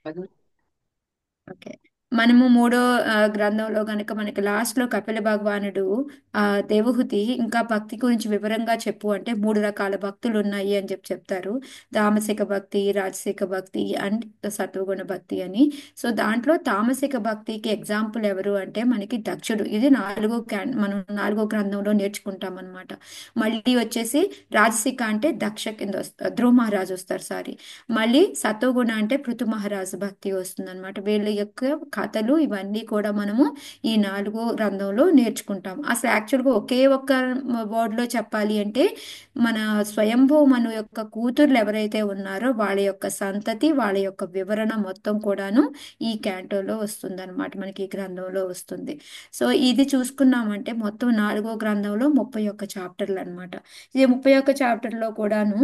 Okay. మనము మూడో గ్రంథంలో గనక మనకి లాస్ట్ లో కపిల భగవానుడు ఆ దేవహూతి ఇంకా భక్తి గురించి వివరంగా చెప్పు అంటే మూడు రకాల భక్తులు ఉన్నాయి అని చెప్పి చెప్తారు. తామసిక భక్తి, రాజసిక భక్తి అండ్ సత్వగుణ భక్తి అని. సో దాంట్లో తామసిక భక్తికి ఎగ్జాంపుల్ ఎవరు అంటే మనకి దక్షుడు. ఇది మనం నాలుగో గ్రంథంలో నేర్చుకుంటాం అనమాట. మళ్ళీ వచ్చేసి రాజసిక అంటే దక్ష కింద వస్తారు, ధ్రువ మహారాజు వస్తారు, సారీ. మళ్ళీ సత్వగుణ అంటే పృథు మహారాజు భక్తి వస్తుంది అనమాట. వీళ్ళ యొక్క కథలు ఇవన్నీ కూడా మనము ఈ నాలుగో గ్రంథంలో నేర్చుకుంటాం. అసలు యాక్చువల్గా ఒకే ఒక్క వర్డ్ లో చెప్పాలి అంటే మన స్వయంభూ మను యొక్క కూతుర్లు ఎవరైతే ఉన్నారో వాళ్ళ యొక్క సంతతి, వాళ్ళ యొక్క వివరణ మొత్తం కూడాను ఈ క్యాంటోలో వస్తుంది అనమాట, మనకి ఈ గ్రంథంలో వస్తుంది. సో ఇది చూసుకున్నామంటే మొత్తం నాలుగో గ్రంథంలో 31 చాప్టర్లు అనమాట. ఈ 31 చాప్టర్లో కూడాను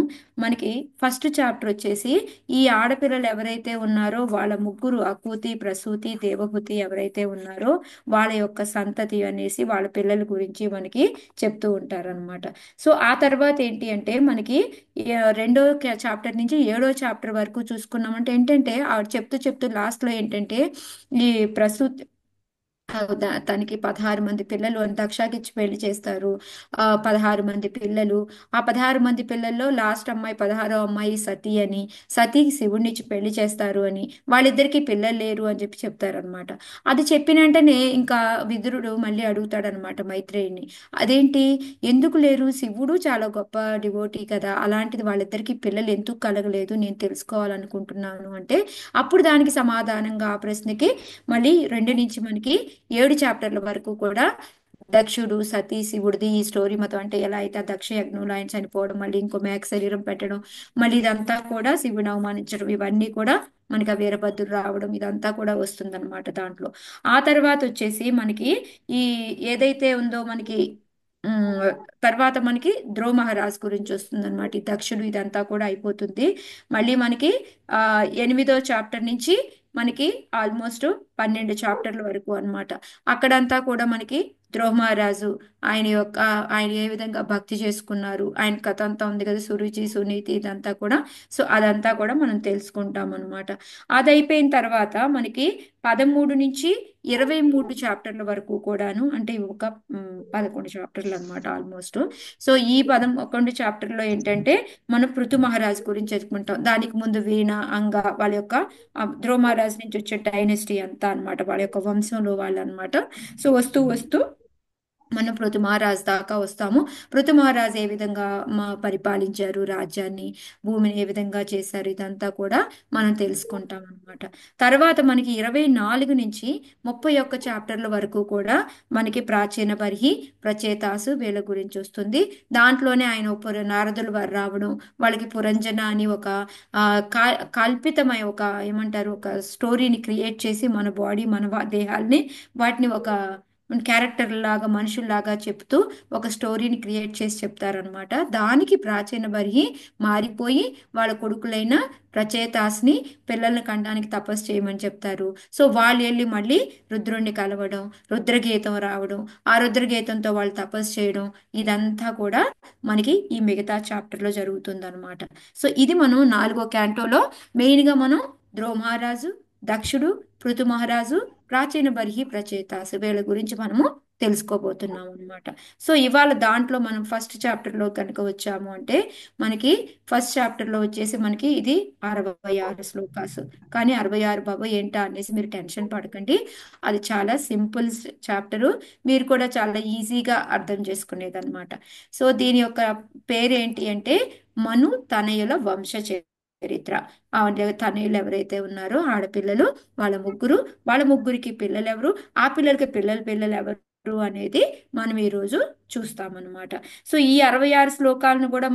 మనకి ఫస్ట్ చాప్టర్ వచ్చేసి ఈ ఆడపిల్లలు ఎవరైతే ఉన్నారో వాళ్ళ ముగ్గురు అకూతి, ప్రసూతి, దేవహూతి ఎవరైతే ఉన్నారో వాళ్ళ యొక్క సంతతి అనేసి వాళ్ళ పిల్లల గురించి మనకి చెప్తూ ఉంటారనమాట. సో ఆ తర్వాత ఏంటి అంటే మనకి రెండో చాప్టర్ నుంచి ఏడో చాప్టర్ వరకు చూసుకున్నామంటే ఏంటంటే ఆవిడ చెప్తూ చెప్తూ లాస్ట్ లో ఏంటంటే ఈ ప్రసూతి తనకి 16 మంది పిల్లలు అని దక్షాకిచ్చి పెళ్లి చేస్తారు. 16 మంది పిల్లలు. ఆ 16 మంది పిల్లల్లో లాస్ట్ అమ్మాయి 16వ అమ్మాయి సతీ అని, సతీకి శివుడినిచ్చి పెళ్లి చేస్తారు అని, వాళ్ళిద్దరికి పిల్లలు లేరు అని చెప్పి చెప్తారనమాట. అది చెప్పిన వెంటనే ఇంకా విదురుడు మళ్ళీ అడుగుతాడనమాట మైత్రేయిని, అదేంటి, ఎందుకు లేరు, శివుడు చాలా గొప్ప డివోటీ కదా, అలాంటిది వాళ్ళిద్దరికి పిల్లలు ఎందుకు కలగలేదు, నేను తెలుసుకోవాలనుకుంటున్నాను అంటే అప్పుడు దానికి సమాధానంగా ఆ ప్రశ్నకి మళ్ళీ రెండు నుంచి మనకి 7 చాప్టర్ల వరకు కూడా దక్షుడు, సతీ, శివుడిది ఈ స్టోరీ మొత్తం అంటే ఎలా అయితే ఆ దక్ష యజ్ఞంలో ఆయన చనిపోవడం, మళ్ళీ ఇంకో మేక శరీరం పెట్టడం, మళ్ళీ ఇదంతా కూడా శివుని అవమానించడం, ఇవన్నీ కూడా మనకి ఆ వీరభద్రుడు రావడం, ఇదంతా కూడా వస్తుందన్నమాట దాంట్లో. ఆ తర్వాత వచ్చేసి మనకి ఈ ఏదైతే ఉందో మనకి ఉమ్, తర్వాత మనకి ధ్రువ మహారాజ్ గురించి వస్తుంది అనమాట. ఈ దక్షుడు ఇదంతా కూడా అయిపోతుంది. మళ్ళీ మనకి ఆ 8వ చాప్టర్ నుంచి మనకి ఆల్మోస్ట్ 12 చాప్టర్ల వరకు అన్నమాట. అక్కడంతా కూడా మనకి ధ్రువ మహారాజు ఆయన ఏ విధంగా భక్తి చేసుకున్నారు, ఆయన కథ అంతా ఉంది కదా, సురుచి, సునీతి ఇదంతా కూడా. సో అదంతా కూడా మనం తెలుసుకుంటాం అనమాట. అది అయిపోయిన తర్వాత మనకి 13 నుంచి 23 చాప్టర్ల వరకు కూడాను అంటే ఇవి ఒక 11 చాప్టర్లు అనమాట ఆల్మోస్ట్. సో ఈ 11 చాప్టర్లో ఏంటంటే మనం పృథు మహారాజ్ గురించి చదువుకుంటాం. దానికి ముందు వీణ, అంగ వాళ్ళ యొక్క ధ్రువ మహారాజ్ నుంచి వచ్చే డైనెస్టీ అంతా అన్నమాట, వాళ్ళ యొక్క వంశంలో వాళ్ళు అనమాట. సో వస్తూ వస్తూ మనం పృథు మహారాజ్ దాకా వస్తాము. పృథు మహారాజ్ ఏ విధంగా పరిపాలించారు రాజ్యాన్ని, భూమిని ఏ విధంగా చేశారు, ఇదంతా కూడా మనం తెలుసుకుంటాం అనమాట. తర్వాత మనకి 24 నుంచి 31 చాప్టర్ల వరకు కూడా మనకి ప్రాచీన బర్హి, ప్రచేతాసు వీళ్ళ గురించి వస్తుంది. దాంట్లోనే ఆయన నారదులు వారు రావడం, వాళ్ళకి పురంజన అని ఒక కల్పితమైన ఒక ఏమంటారు ఒక స్టోరీని క్రియేట్ చేసి మన బాడీ, మన దేహాల్ని వాటిని ఒక క్యారెక్టర్ లాగా, మనుషుల్లాగా చెప్తూ ఒక స్టోరీని క్రియేట్ చేసి చెప్తారనమాట. దానికి ప్రాచీన బర్హి మారిపోయి వాళ్ళ కొడుకులైన ప్రచేతాస్ని పిల్లల్ని కనడానికి తపస్సు చేయమని చెప్తారు. సో వాళ్ళు వెళ్ళి మళ్ళీ రుద్రుణ్ణి కలవడం, రుద్రగీతం రావడం, ఆ రుద్రగీతంతో వాళ్ళు తపస్సు చేయడం, ఇదంతా కూడా మనకి ఈ మిగతా చాప్టర్లో జరుగుతుంది అనమాట. సో ఇది మనం నాలుగో క్యాంటోలో మెయిన్గా మనం ధ్రువ మహారాజు, దక్షుడు, పృథు మహారాజు, ప్రాచీన బర్హి, ప్రచేతాసు వీళ్ళ గురించి మనము తెలుసుకోబోతున్నాం అనమాట. సో ఇవాళ దాంట్లో మనం ఫస్ట్ చాప్టర్లో కనుక వచ్చాము అంటే మనకి ఫస్ట్ చాప్టర్లో వచ్చేసి మనకి ఇది 66 శ్లోకాసు. కానీ 66 బాబా ఏంటా అనేసి మీరు టెన్షన్ పడకండి. అది చాలా సింపుల్ చాప్టరు, మీరు కూడా చాలా ఈజీగా అర్థం చేసుకునేది అనమాట. సో దీని యొక్క పేరేంటి అంటే మను తనయుల వంశ చరిత్ర. ఆ తనయులు ఎవరైతే ఉన్నారో ఆడపిల్లలు, వాళ్ళ ముగ్గురికి పిల్లలు ఎవరు, ఆ పిల్లలకి పిల్లలు ఎవరు అనేది మనం ఈరోజు చూస్తామన్నమాట. సో ఈ 66 శ్లోకాలను కూడా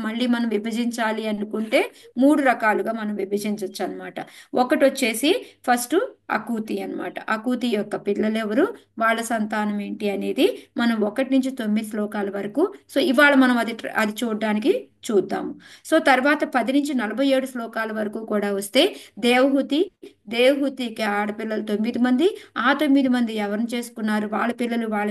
మళ్ళీ మనం విభజించాలి అనుకుంటే 3 రకాలుగా మనం విభజించవచ్చు అనమాట. ఒకటి వచ్చేసి ఫస్ట్ అకూతి అన్నమాట. అకూతి యొక్క పిల్లలు ఎవరు, వాళ్ళ సంతానం ఏంటి అనేది మనం 1 నుంచి 9 శ్లోకాల వరకు. సో ఇవాళ మనం అది చూడడానికి చూద్దాము. సో తర్వాత 10 నుంచి 47 శ్లోకాల వరకు కూడా వస్తే దేవహూతికి ఆడపిల్లలు 9 మంది, ఆ 9 మంది ఎవరిని చేసుకున్నారు, వాళ్ళ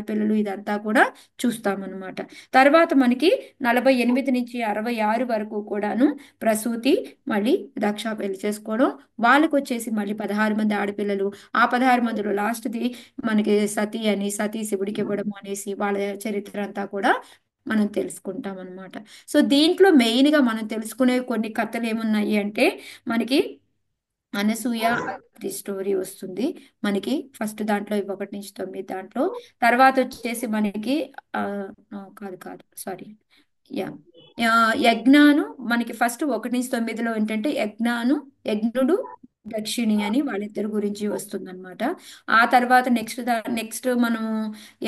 పిల్లలు ఇదంతా కూడా చూస్తామన్నమాట. తర్వాత మనకి 48 నుంచి 66 వరకు కూడాను ప్రసూతి, మళ్ళీ దక్ష పెళ్లి చేసుకోవడం, వాళ్ళకి వచ్చేసి మళ్ళీ 16 మంది ఆడపిల్లలు. ఆ 16 మందిలో లాస్ట్ది మనకి సతీ అని, సతీ శివుడికి ఇవ్వడం అనేసి వాళ్ళ చరిత్ర అంతా కూడా మనం తెలుసుకుంటాం అనమాట. సో దీంట్లో మెయిన్ గా మనం తెలుసుకునే కొన్ని కథలు ఏమున్నాయి అంటే మనకి అనసూయ అత్రి స్టోరీ వస్తుంది మనకి ఫస్ట్ దాంట్లో 1 నుంచి 9 దాంట్లో. తర్వాత వచ్చేసి మనకి ఆ కాదు కాదు సారీ, యా యజ్ఞాను మనకి ఫస్ట్ 1 నుంచి 9లో ఏంటంటే యజ్ఞుడు దక్షిణి అని వాళ్ళిద్దరి గురించి వస్తుందన్నమాట. ఆ తర్వాత నెక్స్ట్ మనం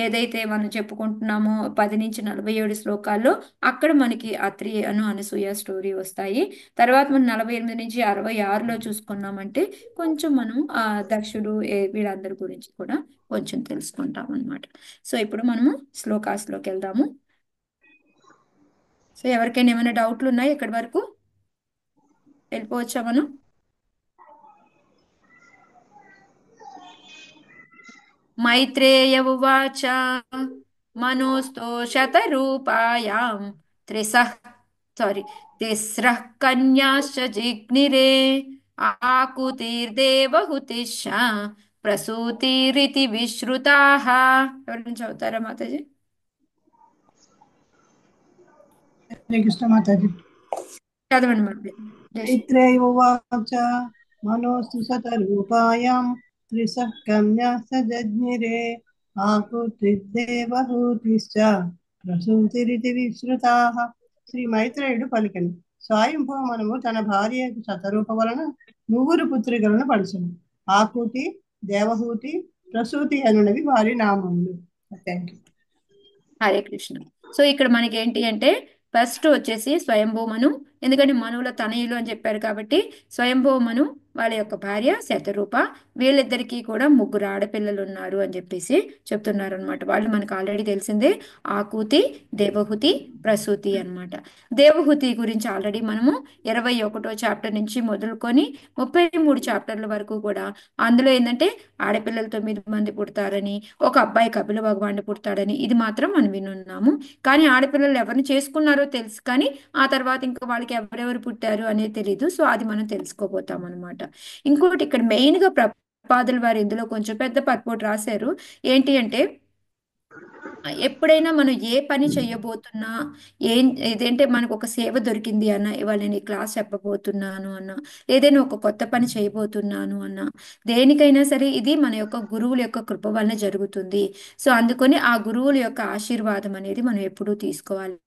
ఏదైతే మనం చెప్పుకుంటున్నామో 10 నుంచి 47 శ్లోకాల్లో అక్కడ మనకి అత్రి అనసూయ స్టోరీ వస్తాయి. తర్వాత మనం 48 నుంచి 66లో చూసుకున్నామంటే కొంచెం మనం ఆ దక్షుడు వీళ్ళందరి గురించి కూడా కొంచెం తెలుసుకుంటాం అన్నమాట. సో ఇప్పుడు మనము శ్లోకాస్లోకి వెళ్దాము. సో ఎవరికైనా ఏమైనా డౌట్లు ఉన్నాయి ఇక్కడి వరకు? వెళ్ళిపోవచ్చా మనం? మైత్రేయ ఉవాచ మనోస్తో శతరూపాయాం త్రిసః సారీ తిస్రః కన్యాశ్చ జిగ్నిరే ఆకుతిర్దేవహుతిశ్చ ప్రసూతిరితి విశ్రుతాః. ఎవరి నుంచి అవుతారా మాతాజీ? హరే కృష్ణ మాతాజీ. చదవండి మాతాజీ. జై శ్రీ. మైత్రేయ ఉవాచ మనోస్తు శతరూపాయాం త్రిశః కన్యాः సజజ్ఞిరే ఆకృతిర్దేవహూతిశ్చ ప్రసూతిరితి విశ్రుతాః. శ్రీ మైత్రేయుడు పలికెను, స్వయంభూమనము తన భార్య శతరూప వలన ముగ్గురు పుత్రికలను పడుచును. ఆకృతి, దేవహూతి, ప్రసూతి అనునవి వారి నామములు. Thank you. Hare Krishna. So ఇక్కడ మనకి ఏంటి అంటే ఫస్ట్ వచ్చేసి స్వయంభూమను, ఎందుకంటే మనువుల తనయులు అని చెప్పారు కాబట్టి స్వయంభూమను వాళ్ళ యొక్క భార్య శతరూప, వీళ్ళిద్దరికీ కూడా ముగ్గురు ఆడపిల్లలు ఉన్నారు అని చెప్పేసి చెప్తున్నారు అనమాట. వాళ్ళు మనకు ఆల్రెడీ తెలిసిందే, ఆకూతి, దేవహుతి, ప్రసూతి అన్నమాట. దేవహుతి గురించి ఆల్రెడీ మనము 21 చాప్టర్ నుంచి మొదలుకొని 33 చాప్టర్ల వరకు కూడా అందులో ఏంటంటే ఆడపిల్లలు 9 మంది పుడతారని, ఒక అబ్బాయి కపిల భగవానుడు పుడతాడని ఇది మాత్రం మనం వినున్నాము. కానీ ఆడపిల్లలు ఎవరిని చేసుకున్నారో తెలుసు, కానీ ఆ తర్వాత ఇంకా వాళ్ళకి ఎవరెవరు పుట్టారు అనేది తెలియదు. సో అది మనం తెలుసుకోబోతాం అనమాట. ఇంకోటి ఇక్కడ మెయిన్ గా ప్రపాదుల వారు ఇందులో కొంచెం పెద్ద పర్పోట్ రాశారు. ఏంటి అంటే ఎప్పుడైనా మనం ఏ పని చెయ్యబోతున్నా, ఏదంటే మనకు ఒక సేవ దొరికింది అన్న, ఇవాళ నేను ఈ క్లాస్ చెప్పబోతున్నాను అన్న, ఏదైనా ఒక కొత్త పని చేయబోతున్నాను అన్న, దేనికైనా సరే ఇది మన యొక్క గురువుల యొక్క కృప వలన జరుగుతుంది. సో అందుకని ఆ గురువుల యొక్క ఆశీర్వాదం అనేది మనం ఎప్పుడూ తీసుకోవాలి.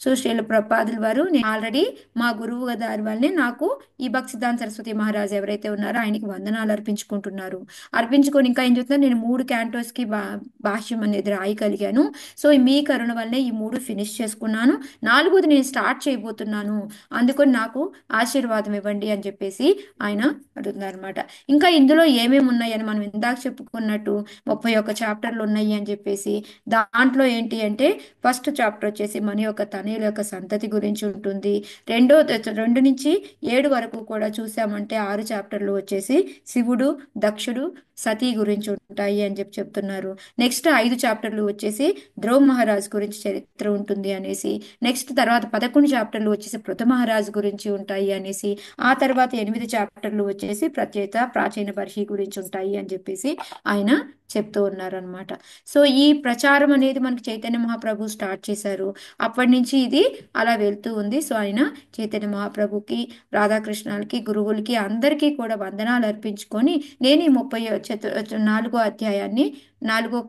సో శ్రీల ప్రపాదుల వారు నేను ఆల్రెడీ మా గురువు గారి వల్లనే నాకు ఈ భక్తిదాన్ సరస్వతి మహారాజ్ ఎవరైతే ఉన్నారో ఆయనకి వందనాలు అర్పించుకుంటున్నారు. అర్పించుకొని ఇంకా ఏం చెప్తున్నారు, నేను 3 క్యాంటోస్కి భాష్యం అనేది రాయగలిగాను. సో మీ కరుణ వల్లనే ఈ 3 ఫినిష్ చేసుకున్నాను. 4వది నేను స్టార్ట్ చేయబోతున్నాను, అందుకని నాకు ఆశీర్వాదం ఇవ్వండి అని చెప్పేసి ఆయన అడుగుతున్నారనమాట. ఇంకా ఇందులో ఏమేమి ఉన్నాయని మనం ఇందాక చెప్పుకున్నట్టు 31 చాప్టర్లు ఉన్నాయి అని చెప్పేసి, దాంట్లో ఏంటి అంటే ఫస్ట్ చాప్టర్ వచ్చేసి మన యొక్క తనయుల యొక్క సంతతి గురించి ఉంటుంది. 2 నుంచి 7 వరకు కూడా చూసామంటే 6 చాప్టర్లు వచ్చేసి శివుడు, దక్షుడు, సతీ గురించి ఉంటాయి అని చెప్తున్నారు. నెక్స్ట్ 5 చాప్టర్లు వచ్చేసి ధ్రువ మహారాజ్ గురించి చరిత్ర ఉంటుంది అనేసి, నెక్స్ట్ తర్వాత 11 చాప్టర్లు వచ్చేసి పృథ మహారాజ్ గురించి ఉంటాయి అనేసి, ఆ తర్వాత 8 చాప్టర్లు వచ్చేసి ప్రాచీన బర్హి గురించి ఉంటాయి అని చెప్పేసి ఆయన చెప్తూ ఉన్నారనమాట. సో ఈ ప్రచారం అనేది మనకి చైతన్య మహాప్రభు స్టార్ట్ చేశారు. అప్పటి నుంచి ఇది అలా వెళ్తూ ఉంది. సో ఆయన చైతన్య మహాప్రభుకి, రాధాకృష్ణాలకి, గురువులకి అందరికీ కూడా వందనాలు అర్పించుకొని నేను ఈ 4వ అధ్యాయాన్ని 4వ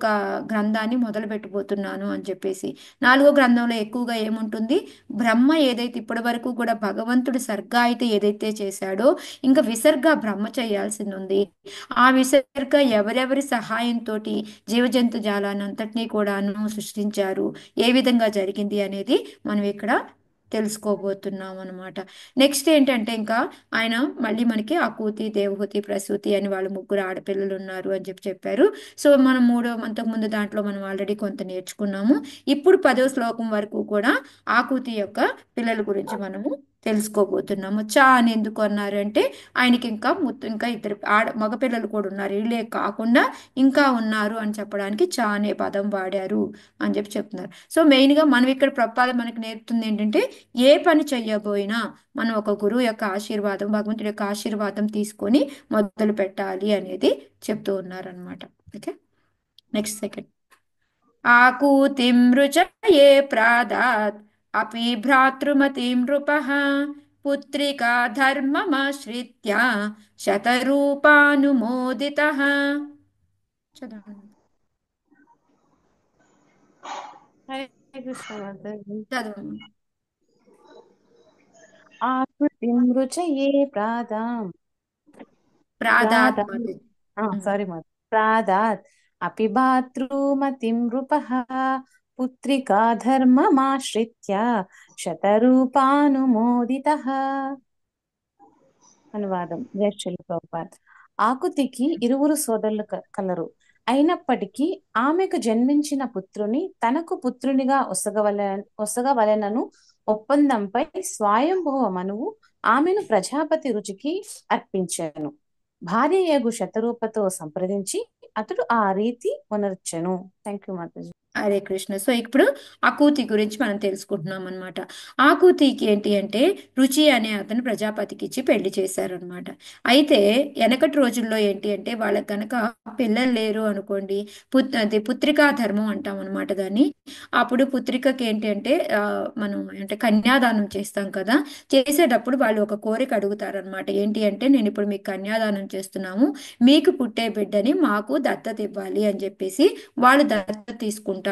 గ్రంథాన్ని మొదలు పెట్టబోతున్నాను అని చెప్పేసి. 4వ గ్రంథంలో ఎక్కువగా ఏముంటుంది, బ్రహ్మ ఏదైతే ఇప్పటి వరకు కూడా భగవంతుడు సర్గ అయితే ఏదైతే చేశాడో ఇంకా విసర్గ బ్రహ్మ చేయాల్సింది ఉంది. ఆ విసర్గ ఎవరెవరి సహాయంతో జీవజంతు జాలాన్ని అంతటినీ కూడాను సృష్టించారు, ఏ విధంగా జరిగింది అనేది మనం ఇక్కడ తెలుసుకోబోతున్నాం అనమాట. నెక్స్ట్ ఏంటంటే ఇంకా ఆయన మళ్ళీ మనకి ఆకూతి, దేవహూతి, ప్రసూతి అని వాళ్ళు ముగ్గురు ఆడపిల్లలు ఉన్నారు అని చెప్పారు. సో మనం అంతకుముందు దాంట్లో మనం ఆల్రెడీ కొంత నేర్చుకున్నాము. ఇప్పుడు 10వ శ్లోకం వరకు కూడా ఆకూతి యొక్క పిల్లల గురించి మనము తెలుసుకోబోతున్నాము. చా అని ఎందుకు అన్నారు అంటే ఆయనకి ఇంకా ఇంకా ఇద్దరు మగపిల్లలు కూడా ఉన్నారు, వీళ్ళే కాకుండా ఇంకా ఉన్నారు అని చెప్పడానికి చా అనే పదం వాడారు అని చెప్పి చెప్తున్నారు. సో మెయిన్గా మనం ఇక్కడ ప్రపాద మనకి నేర్పుతుంది ఏంటంటే ఏ పని చెయ్యబోయినా మనం ఒక గురువు యొక్క ఆశీర్వాదం, భగవంతుడి యొక్క ఆశీర్వాదం తీసుకొని మొదలు పెట్టాలి అనేది చెప్తూ ఉన్నారనమాట. Okay, next second. ఆకూతిం రుచయే ప్రాదాత్ అపి భ్రాతృమతిం నృపః పుత్రికా ధర్మమాశ్రిత్య శతరూపానుమోదితః. చదవండి. హరే కృష్ణ మాతాజీ. చదవండి. ఆకృతిం రుచయే ప్రాదాం ప్రాదాత్ ప్రాదాం మాతాజీ. ఉమ్. సారీ మాత ప్రాదాత్ అపి భాతృమతిం నృపః పుత్రికా ధర్మమాశ్రిత్య శతరూపానుమోదితః. అనువాదం. జై శ్రీల ప్రభుపాద్. ఆకుతికి ఇరువురు సోదరులు కలరు. అయినప్పటికీ ఆమెకు జన్మించిన పుత్రుని తనకు పుత్రునిగా ఒసగవలెనను ఒప్పందంపై స్వయంభువ మనువు ఆమెను ప్రజాపతి రుచికి అర్పించెను. భార్యయగు శతరూపతో సంప్రదించి అతడు ఆ రీతి వనర్చెను. థ్యాంక్ యూ మాతాజీ. హరే కృష్ణ. సో ఇప్పుడు ఆకూతి గురించి మనం తెలుసుకుంటున్నాం అనమాట. ఆకూతికి ఏంటి అంటే రుచి అనే అతను ప్రజాపతికి ఇచ్చి పెళ్లి చేశారనమాట. అయితే వెనకటి రోజుల్లో ఏంటి అంటే వాళ్ళకి కనుక పిల్లలు లేరు అనుకోండి, అది పుత్రికా ధర్మం అంటాం అనమాట దాన్ని. అప్పుడు పుత్రికకి ఏంటి అంటే మనం అంటే కన్యాదానం చేస్తాం కదా, చేసేటప్పుడు వాళ్ళు ఒక కోరిక అడుగుతారనమాట. ఏంటి అంటే నేను ఇప్పుడు మీకు కన్యాదానం చేస్తున్నాము, మీకు పుట్టే బిడ్డని మాకు దత్తత ఇవ్వాలి అని చెప్పేసి వాళ్ళు దత్తత తీసుకుంటారనమాట.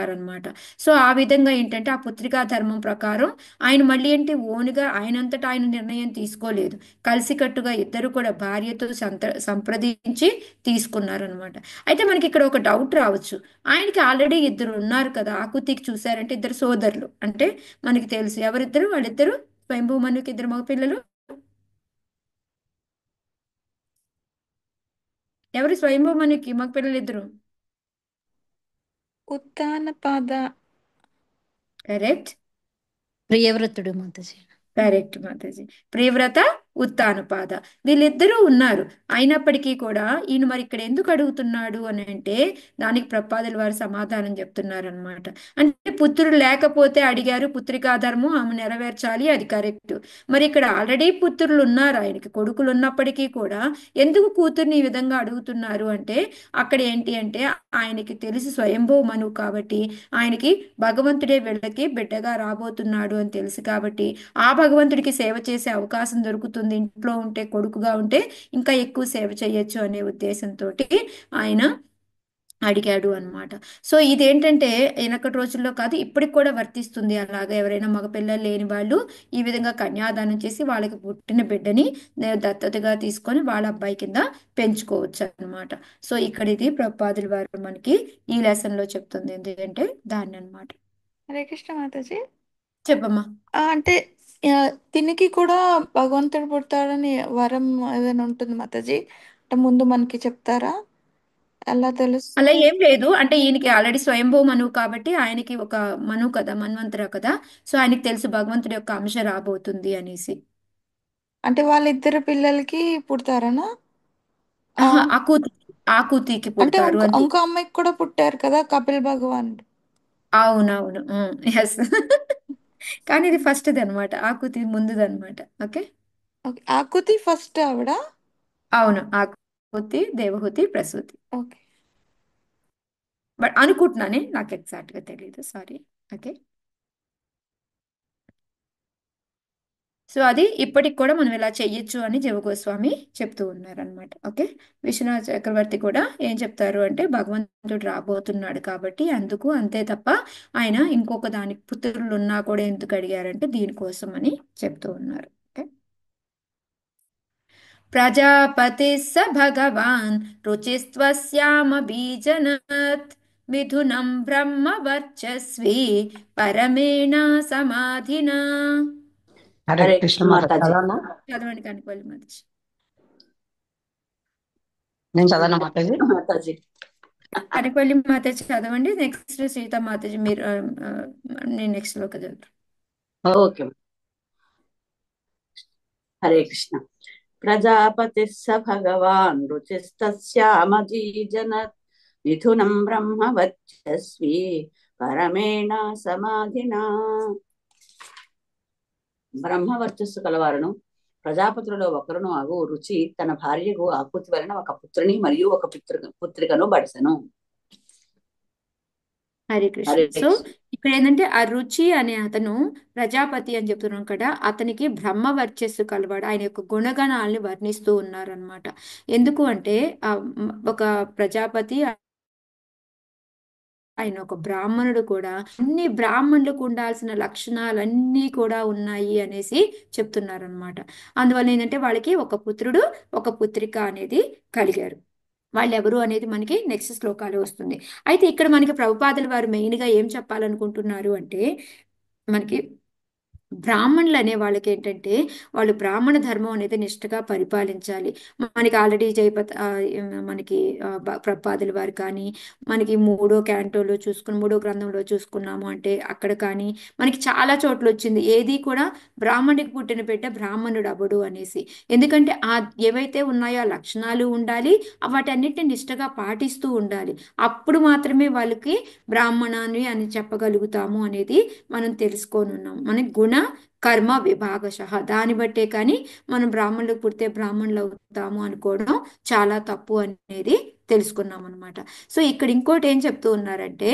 సో ఆ విధంగా ఏంటంటే ఆ పుత్రికా ధర్మం ప్రకారం ఆయన మళ్ళీ ఏంటి ఓనుగా ఆయనంతటా ఆయన నిర్ణయం తీసుకోలేదు, కలిసికట్టుగా ఇద్దరు కూడా భార్యతో సంప్రదించి తీసుకున్నారనమాట. అయితే మనకి ఇక్కడ ఒక డౌట్ రావచ్చు, ఆయనకి ఆల్రెడీ ఇద్దరు ఉన్నారు కదా, ఆకృతికి చూసారంటే ఇద్దరు సోదరులు అంటే మనకి తెలుసు ఎవరిద్దరు, వాళ్ళిద్దరు స్వయంభూమనుకి ఇద్దరు మగపిల్లలు. ఎవరు స్వయంభూమనుకి మగపిల్లలు ఇద్దరు? ఉత్తానపాద కరెక్ట్. ప్రియవ్రతుడు మాతాజీ. కరెక్ట్ మాతాజీ. ప్రియవ్రత, ఉత్తానపాద, వీళ్ళిద్దరూ ఉన్నారు. అయినప్పటికీ కూడా ఈయన మరి ఇక్కడ ఎందుకు అడుగుతున్నాడు అని అంటే దానికి ప్రపాదుల వారు సమాధానం చెప్తున్నారనమాట. అంటే పుత్రుడు లేకపోతే అడిగారు, పుత్రికా ధర్మం ఆమె నెరవేర్చాలి, అది కరెక్ట్. మరి ఇక్కడ ఆల్రెడీ పుత్రులు ఉన్నారు ఆయనకి, కొడుకులు ఉన్నప్పటికీ కూడా ఎందుకు కూతుర్ని ఈ విధంగా అడుగుతున్నారు అంటే అక్కడ ఏంటి అంటే ఆయనకి తెలిసి స్వయంభూ మనువు కాబట్టి ఆయనకి భగవంతుడే వీళ్ళకి బిడ్డగా రాబోతున్నాడు అని తెలుసు కాబట్టి ఆ భగవంతుడికి సేవ చేసే అవకాశం దొరుకుతుంది, ఇంట్లో ఉంటే కొడుకుగా ఉంటే ఇంకా ఎక్కువ సేవ చేయొచ్చు అనే ఉద్దేశంతో ఆయన అడిగాడు అనమాట. సో ఇదేంటంటే వెనకటి రోజుల్లో కాదు ఇప్పటికి కూడా వర్తిస్తుంది. అలాగా ఎవరైనా మగపిల్లలు లేని వాళ్ళు ఈ విధంగా కన్యాదానం చేసి వాళ్ళకి పుట్టిన బిడ్డని దత్తతగా తీసుకొని వాళ్ళ అబ్బాయి కింద పెంచుకోవచ్చు అనమాట. సో ఇక్కడ ఇది ప్రపాదుల వారు మనకి ఈ లెసన్ లో చెప్తుంది ఎందుకంటే దాన్ని అనమాట. హరే కృష్ణ మాతాజీ. చెప్పమ్మా. అంటే ఆ, దీనికి కూడా భగవంతుడు పుడతాడని వరం ఏదైనా ఉంటుంది మాతాజీ? అంటే ముందు మనకి చెప్తారా? ఎలా అలా తెలుస్తుంది? ఏం లేదు, అంటే ఈయనకి ఆల్రెడీ స్వయంభూ మనువు కాబట్టి ఆయనకి ఒక మనువు కదా, మన్వంతర కదా, సో ఆయనకి తెలుసు భగవంతుడి యొక్క అంశ రాబోతుంది అనేసి. అంటే వాళ్ళిద్దరు పిల్లలకి పుడతారనా? ఆ, ఆహా, ఆకూతికి అంటే పుడతారు ఇంకో అని. ఇంకో అమ్మాయికి కూడా పుట్టారు కదా కపిల్ భగవానుడు. అవునవును, ఎస్. కానీ ఇది ఫస్ట్ది అనమాట, ఆకూతి ముందుది అనమాట. ఓకే. ఓకే, ఆకృతి ఫస్ట్ ఆవిడ. అవును, ఆకూతి, దేవహూతి, ప్రసూతి. ఓకే. బట్ అనుకుంటున్నానే, నాకు ఎగ్జాక్ట్ గా తెలియదు, సారీ. ఓకే. సో అది ఇప్పటికి కూడా మనం ఇలా చెయ్యొచ్చు అని జవగోస్వామి చెప్తూ ఉన్నారనమాట. ఓకే. విశ్వనాథ చక్రవర్తి కూడా ఏం చెప్తారు అంటే భగవంతుడు రాబోతున్నాడు కాబట్టి అందుకు, అంతే తప్ప ఆయన ఇంకొక దానికి పుత్రులు ఉన్నా కూడా ఎందుకు అడిగారంటే దీనికోసం అని చెప్తూ ఉన్నారు. ఓకే. ప్రజాపతి స భగవాన్ రుచిస్త్వస్యామ బీజనత్ మిథునం బ్రహ్మ వర్చస్వి పరమేణ సమాధినా. హరే హరే కృష్ణ కృష్ణ మాత మాతాజీ. చదవనా? చదవండి కనుకోవాలి మధ్య. నేను చదవనా మాతాజీ? మాతాజీ. కనకవల్లి మాతాజీ చదవండి, నెక్స్ట్ సీతా మాతాజీ మీరు నేను నెక్స్ట్ లో చదువుతాను. ఓకే. హరే కృష్ణ. ప్రజాపతి స భగవాన్ రుచిస్తస్యామజీజనత్ మిథునం బ్రహ్మవర్చస్వి పరమేణ సమాధినా. బ్రహ్మవర్చస్సు కలవారును ప్రజాపతులలో ఒకరును అగు రుచి తన భార్యకు ఆకృతి వలన ఒక పుత్రుని మరియు ఒక పుత్రికను బడసెను. హరే కృష్ణ. హరే సో కృష్ణ. ఇక్కడ ఏంటంటే ఆ రుచి అనే అతను ప్రజాపతి అని చెప్తున్నాం కదా, అతనికి బ్రహ్మ వర్చస్సు కలవాడు. ఆయన యొక్క గుణగణాలని వర్ణిస్తూ ఉన్నారనమాట. ఎందుకు అంటే ఒక ప్రజాపతి, ఆయన ఒక బ్రాహ్మణుడు కూడా, అన్ని బ్రాహ్మణులకు ఉండాల్సిన లక్షణాలన్నీ కూడా ఉన్నాయి అనేసి చెప్తున్నారనమాట. అందువల్ల ఏంటంటే వాళ్ళకి ఒక పుత్రుడు ఒక పుత్రిక అనేది కలిగారు. వాళ్ళు ఎవరు అనేది మనకి నెక్స్ట్ శ్లోకాలు వస్తుంది. అయితే ఇక్కడ మనకి ప్రభుపాదుల వారు మెయిన్గా ఏం చెప్పాలనుకుంటున్నారు అంటే, మనకి బ్రాహ్మణులు అనే వాళ్ళకి ఏంటంటే వాళ్ళు బ్రాహ్మణ ధర్మం అనేది నిష్ఠగా పరిపాలించాలి. మనకి ఆల్రెడీ మనకి ప్రభుపాదుల వారు కానీ, మనకి మూడో క్యాంటోలో మూడో గ్రంథంలో చూసుకున్నాము అంటే అక్కడ కానీ మనకి చాలా చోట్ల వచ్చింది ఏది కూడా బ్రాహ్మణుడికి పుట్టిన బిడ్డ బ్రాహ్మణుడు అవ్వడు అనేసి. ఎందుకంటే ఏవైతే ఉన్నాయో ఆ లక్షణాలు ఉండాలి, వాటన్నిటిని నిష్ఠగా పాటిస్తూ ఉండాలి. అప్పుడు మాత్రమే వాళ్ళకి బ్రాహ్మణాన్ని అని చెప్పగలుగుతాము అనేది మనం తెలుసుకొని ఉన్నాం. మనకి గుణ కర్మ విభాగశః దాన్ని బట్టే కానీ మనం బ్రాహ్మణులకు పుడితే బ్రాహ్మణులు అవుతాము అనుకోవడం చాలా తప్పు అనేది తెలుసుకున్నాం అనమాట. సో ఇక్కడ ఇంకోటి ఏం చెప్తూ ఉన్నారంటే,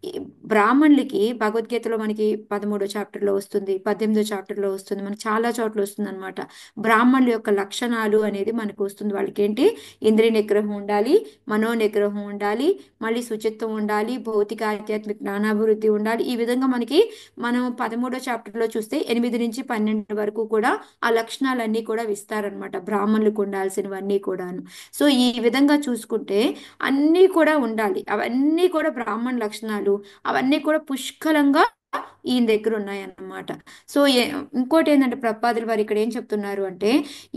ఈ బ్రాహ్మణులకి భగవద్గీతలో మనకి 13వ చాప్టర్లో వస్తుంది, 18వ చాప్టర్లో వస్తుంది, మనకి చాలా చోట్ల వస్తుంది అనమాట. బ్రాహ్మణుల యొక్క లక్షణాలు అనేది మనకు వస్తుంది. వాళ్ళకి ఏంటి, ఇంద్రియ నిగ్రహం ఉండాలి, మనో నిగ్రహం ఉండాలి, మళ్ళీ శుచిత్వం ఉండాలి, భౌతిక ఆధ్యాత్మిక జ్ఞానాభివృద్ధి ఉండాలి. ఈ విధంగా మనం 13వ చాప్టర్లో చూస్తే 8 నుంచి 12 వరకు కూడా ఆ లక్షణాలన్నీ కూడా ఇస్తారనమాట, బ్రాహ్మణులకు ఉండాల్సినవన్నీ కూడాను. సో ఈ విధంగా చూసుకుంటే అన్నీ కూడా ఉండాలి. అవన్నీ కూడా బ్రాహ్మణ లక్షణాలు, అవన్నీ కూడా పుష్కలంగా ఈయన దగ్గర ఉన్నాయన్నమాట. సో ఇంకోటి ఏంటంటే ప్రభుపాదుల వారు ఇక్కడ ఏం చెప్తున్నారు అంటే,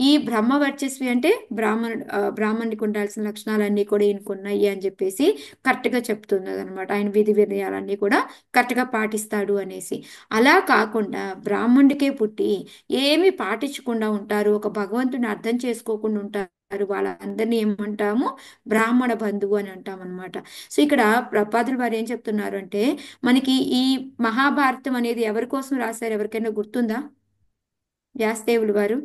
ఈ బ్రహ్మ వర్చస్వి అంటే బ్రాహ్మణుడికి ఉండాల్సిన లక్షణాలన్నీ కూడా ఈయనకు ఉన్నాయి అని చెప్పేసి కరెక్ట్గా చెప్తున్నది అనమాట. ఆయన విధి వినయాలన్నీ కూడా కరెక్ట్గా పాటిస్తాడు అనేసి. అలా కాకుండా బ్రాహ్మణుడికే పుట్టి ఏమి పాటించకుండా ఉంటారు, ఒక భగవంతుని అర్థం చేసుకోకుండా ఉంటారు, వాళ్ళందరినీ ఏమంటాము, బ్రాహ్మణ బంధువు అని అంటాం అనమాట. సో ఇక్కడ ప్రభుపాదుల వారు ఏం చెప్తున్నారు అంటే, మనకి ఈ మహాభారతం అనేది ఎవరి కోసం రాశారు, ఎవరికైనా గుర్తుందా? వ్యాసదేవులు వారు.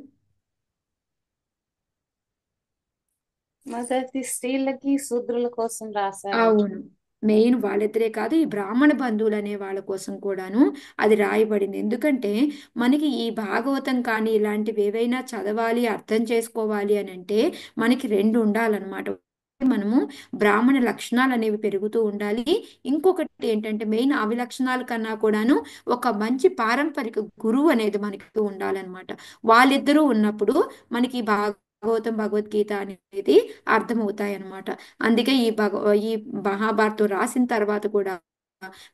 మొదటి స్త్రీలకి శూద్రుల కోసం రాశారు. అవును, మెయిన్ వాళ్ళిద్దరే కాదు, ఈ బ్రాహ్మణ బంధువులు అనే వాళ్ళ కోసం కూడాను అది రాయబడింది. ఎందుకంటే మనకి ఈ భాగవతం కానీ ఇలాంటివి ఏవైనా చదవాలి, అర్థం చేసుకోవాలి అని అంటే మనకి రెండు ఉండాలన్నమాట. మనము బ్రాహ్మణ లక్షణాలు అనేవి పెరుగుతూ ఉండాలి. ఇంకొకటి ఏంటంటే మెయిన్ అవి లక్షణాల కన్నా కూడాను ఒక మంచి పారంపరిక గురువు అనేది మనకి ఉండాలన్నమాట. వాళ్ళిద్దరూ ఉన్నప్పుడు మనకి భాగవతం భగవద్గీత అనేది అర్థమవుతాయి అన్నమాట. అందుకే ఈ మహాభారతం రాసిన తర్వాత కూడా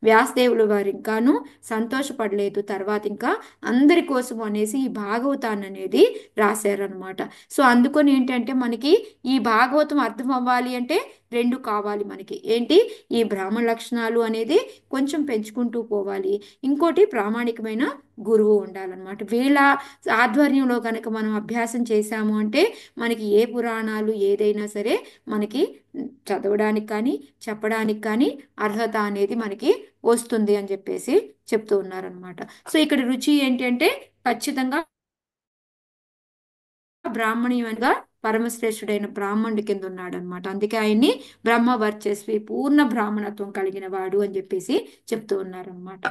వ్యాసదేవులు వారు ఇంకాను సంతోషపడలేదు, తర్వాత ఇంకా అందరి కోసం అనేసి ఈ భాగవతాన్ని అనేది రాశారనమాట. సో అందుకని ఏంటంటే మనకి ఈ భాగవతం అర్థం అవ్వాలి అంటే రెండు కావాలి మనకి. ఏంటి, ఈ బ్రాహ్మణ లక్షణాలు అనేది కొంచెం పెంచుకుంటూ పోవాలి, ఇంకోటి ప్రామాణికమైన గురువు ఉండాలన్నమాట. వీళ్ళ ఆధ్వర్యంలో కనుక మనం అభ్యాసం చేశాము అంటే మనకి ఏ పురాణాలు ఏదైనా సరే మనకి చదవడానికి కానీ చెప్పడానికి కానీ అర్హత అనేది మనకి వస్తుంది అని చెప్పేసి చెప్తూ ఉన్నారనమాట. సో ఇక్కడ రుచి ఏంటి అంటే ఖచ్చితంగా బ్రాహ్మణీయంగా పరమశ్రేష్ఠుడైన బ్రాహ్మణుడి కింద ఉన్నాడు అనమాట. అందుకే ఆయన్ని బ్రహ్మ వర్చస్వి పూర్ణ బ్రాహ్మణత్వం కలిగిన వాడు అని చెప్పేసి చెప్తూ ఉన్నారనమాట.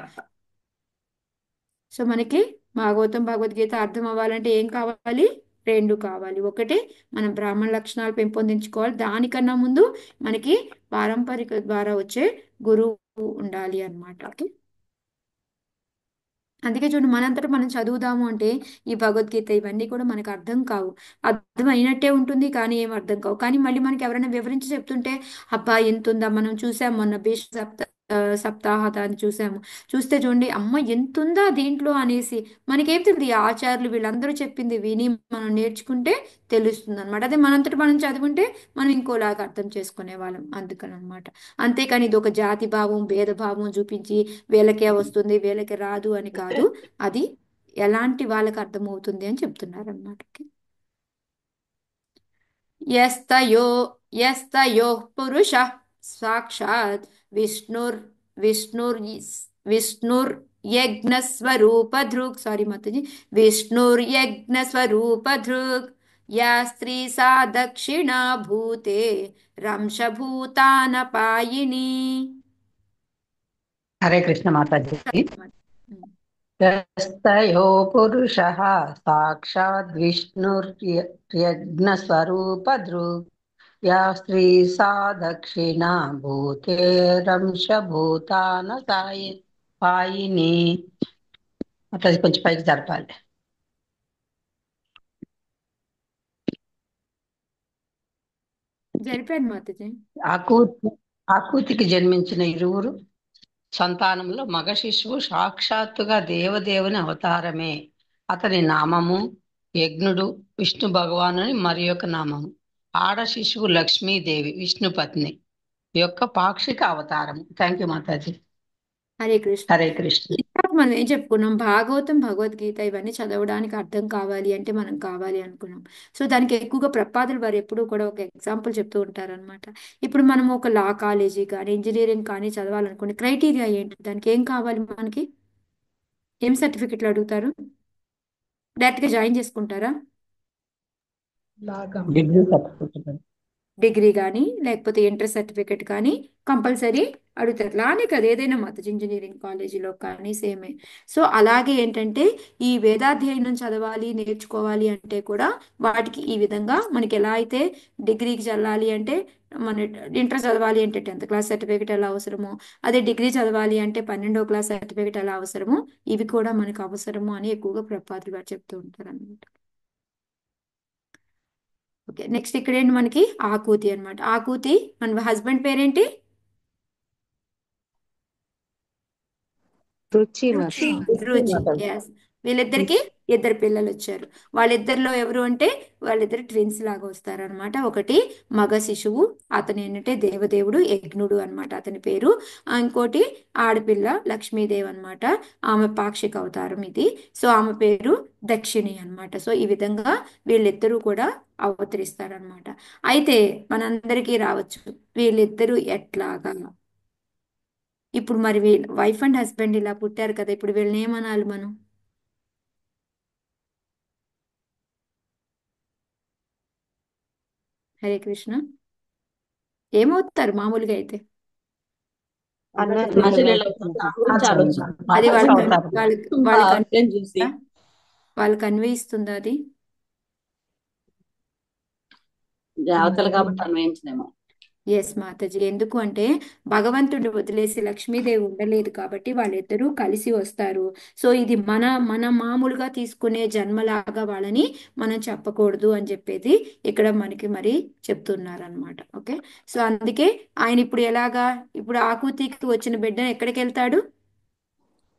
సో మనకి భాగవతం భగవద్గీత అర్థం అవ్వాలంటే ఏం కావాలి, రెండు కావాలి. ఒకటి మనం బ్రాహ్మణ లక్షణాలు పెంపొందించుకోవాలి, దానికన్నా ముందు మనకి పారంపరిక ద్వారా వచ్చే గురువు ఉండాలి అన్నమాట. ఓకే, అందుకే చూడండి, మనంతటా మనం చదువుదాము అంటే ఈ భగవద్గీత ఇవన్నీ కూడా మనకు అర్థం కావు, అర్థం అయినట్టే ఉంటుంది కానీ ఏం అర్థం కావు. కానీ మళ్ళీ మనకి ఎవరైనా వివరించి చెప్తుంటే అబ్బా ఎంత ఉందా, మనం చూసాము మొన్న భీష్మ సప్తాహాన్ని చూస్తే చూడండి అమ్మ ఎంతుందా దీంట్లో అనేసి మనకేం తెలియదు. ఈ ఆచార్యులు వీళ్ళందరూ చెప్పింది విని మనం నేర్చుకుంటే తెలుస్తుంది అనమాట. అదే మనంతటి మనం చదువుంటే మనం ఇంకోలాగా అర్థం చేసుకునే వాళ్ళం, అందుకని అనమాట. అంతేకాని ఇది ఒక జాతి భావం భేదభావం చూపించి వీళ్ళకే వస్తుంది వీళ్ళకి రాదు అని కాదు, అది ఎలాంటి వాళ్ళకి అర్థమవుతుంది అని చెప్తున్నారు అనమాట. యస్తయో యస్తయోః పురుషः సాక్షాత్ విష్ణుర్ విష్ణుర్ విష్ణుర్యజ్ఞస్వరూపధృక్, సారీ మాతాజీ, విష్ణుర్యజ్ఞస్వరూపధృక్, యా స్త్రీ సా దక్షిణా భూతే రంశభూతానపాయిని. హరే కృష్ణ మాతాజీ. ఉమ్. యస్తయో పురుషः సాక్షాద్ విష్ణుర్యజ్ఞస్వరూపధృక్, యా స్త్రీ సా దక్షిణా భూతేరంశభూతాన పాయిని. మాతాజీ కొంచెం పైకి జరపాలి. జరిపాను మాతాజీ. ఆకూతికి జన్మించిన ఇరువురు సంతానంలో మగ శిశువు సాక్షాత్తుగా దేవదేవుని అవతారమే. అతని నామము యజ్ఞుడు, విష్ణు భగవాను మరి యొక్క నామము. ఆడ శిశువు లక్ష్మీదేవి, విష్ణు పత్ని యొక్క పాక్షిక అవతారము. థ్యాంక్ యూ మాతాజీ. హరే కృష్ణ. హరే కృష్ణ. ఇందాక మనం ఏం చెప్పుకున్నాం, భాగవతం భగవద్గీత ఇవన్నీ చదవడానికి అర్థం కావాలి అంటే మనం కావాలి అనుకున్నాం. సో దానికి ఎక్కువగా ప్రపాదులు వారు ఎప్పుడూ కూడా ఒక ఎగ్జాంపుల్ చెప్తూ ఉంటారనమాట. ఇప్పుడు మనం ఒక లా కాలేజీ కానీ ఇంజనీరింగ్ కానీ చదవాలనుకునే క్రైటీరియా ఏంటి, దానికి ఏం కావాలి మనకి, ఏం సర్టిఫికెట్లు అడుగుతారు, డైరెక్ట్గా జాయిన్ చేసుకుంటారా, డిగ్రీ సర్టిఫికెట్. డిగ్రీ కానీ లేకపోతే ఇంటర్ సర్టిఫికెట్ కానీ కంపల్సరీ అడుగుతారు. లానే కదా ఏదైనా మాతాజీ ఇంజనీరింగ్ కాలేజీలో కానీ సేమే. సో అలాగే ఏంటంటే ఈ వేదాధ్యయనం చదవాలి నేర్చుకోవాలి అంటే కూడా వాటికి ఈ విధంగా మనకి ఎలా అయితే డిగ్రీకి చదవాలి అంటే మన ఇంటర్ చదవాలి అంటే 10th క్లాస్ సర్టిఫికెట్ ఎలా అవసరమో, అదే డిగ్రీ చదవాలి అంటే 12వ క్లాస్ సర్టిఫికెట్ ఎలా అవసరమో ఇవి కూడా మనకు అవసరము అని ఎక్కువగా ప్రపాదులు గారు చెప్తూ ఉంటారు అనమాట. ఓకే, నెక్స్ట్ ఇక్కడ ఏంటి మనకి ఆకూతి అనమాట. ఆకూతి మన హస్బెండ్ పేరేంటి, రుచి రుచి. మాతాజీ. రుచి, yes. వీళ్ళిద్దరికి ఇద్దరు పిల్లలు వచ్చారు. వాళ్ళిద్దరిలో ఎవరు అంటే వాళ్ళిద్దరు ట్విన్స్ లాగా వస్తారు అనమాట. ఒకటి మగ శిశువు, అతను ఏంటంటే దేవదేవుడు యజ్ఞుడు అనమాట అతని పేరు. ఇంకోటి ఆడపిల్ల లక్ష్మీదేవి అనమాట, ఆమె పాక్షిక అవతారం ఇది. సో ఆమె పేరు దక్షిణి అనమాట. సో ఈ విధంగా వీళ్ళిద్దరూ కూడా అవతరిస్తారనమాట. అయితే మనందరికీ రావచ్చు వీళ్ళిద్దరూ ఎట్లాగా. ఇప్పుడు మరి వీళ్ళ వైఫ్ అండ్ హస్బెండ్ ఇలా పుట్టారు కదా, ఇప్పుడు వీళ్ళని ఏమనాలి మనం, హరే కృష్ణ, ఏమవుతారు మామూలుగా అయితే, అన్న అన్నచెల్లెలు అవుతారు. దాని గురించి ఆలోచన అది పాప వాళ్ళకి అవుతారు. వాళ్ళకి ఆప్షన్ చూసి వాళ్ళకి అన్వయిస్తుందా అది, జాగ్రత్తలు కాబట్టి అన్వయించలేము. ఎస్ మాతాజీ. ఎందుకు అంటే భగవంతుడిని వదిలేసి లక్ష్మీదేవి ఉండలేదు కాబట్టి వాళ్ళిద్దరూ కలిసి వస్తారు. సో ఇది మన మన మామూలుగా తీసుకునే జన్మలాగా వాళ్ళని మనం చెప్పకూడదు అని చెప్పేది ఇక్కడ మనకి మరి చెప్తున్నారు అనమాట. ఓకే, సో అందుకే ఆయన ఇప్పుడు ఎలాగా, ఇప్పుడు ఆకూతికి వచ్చిన బిడ్డ ఎక్కడికి వెళ్తాడు,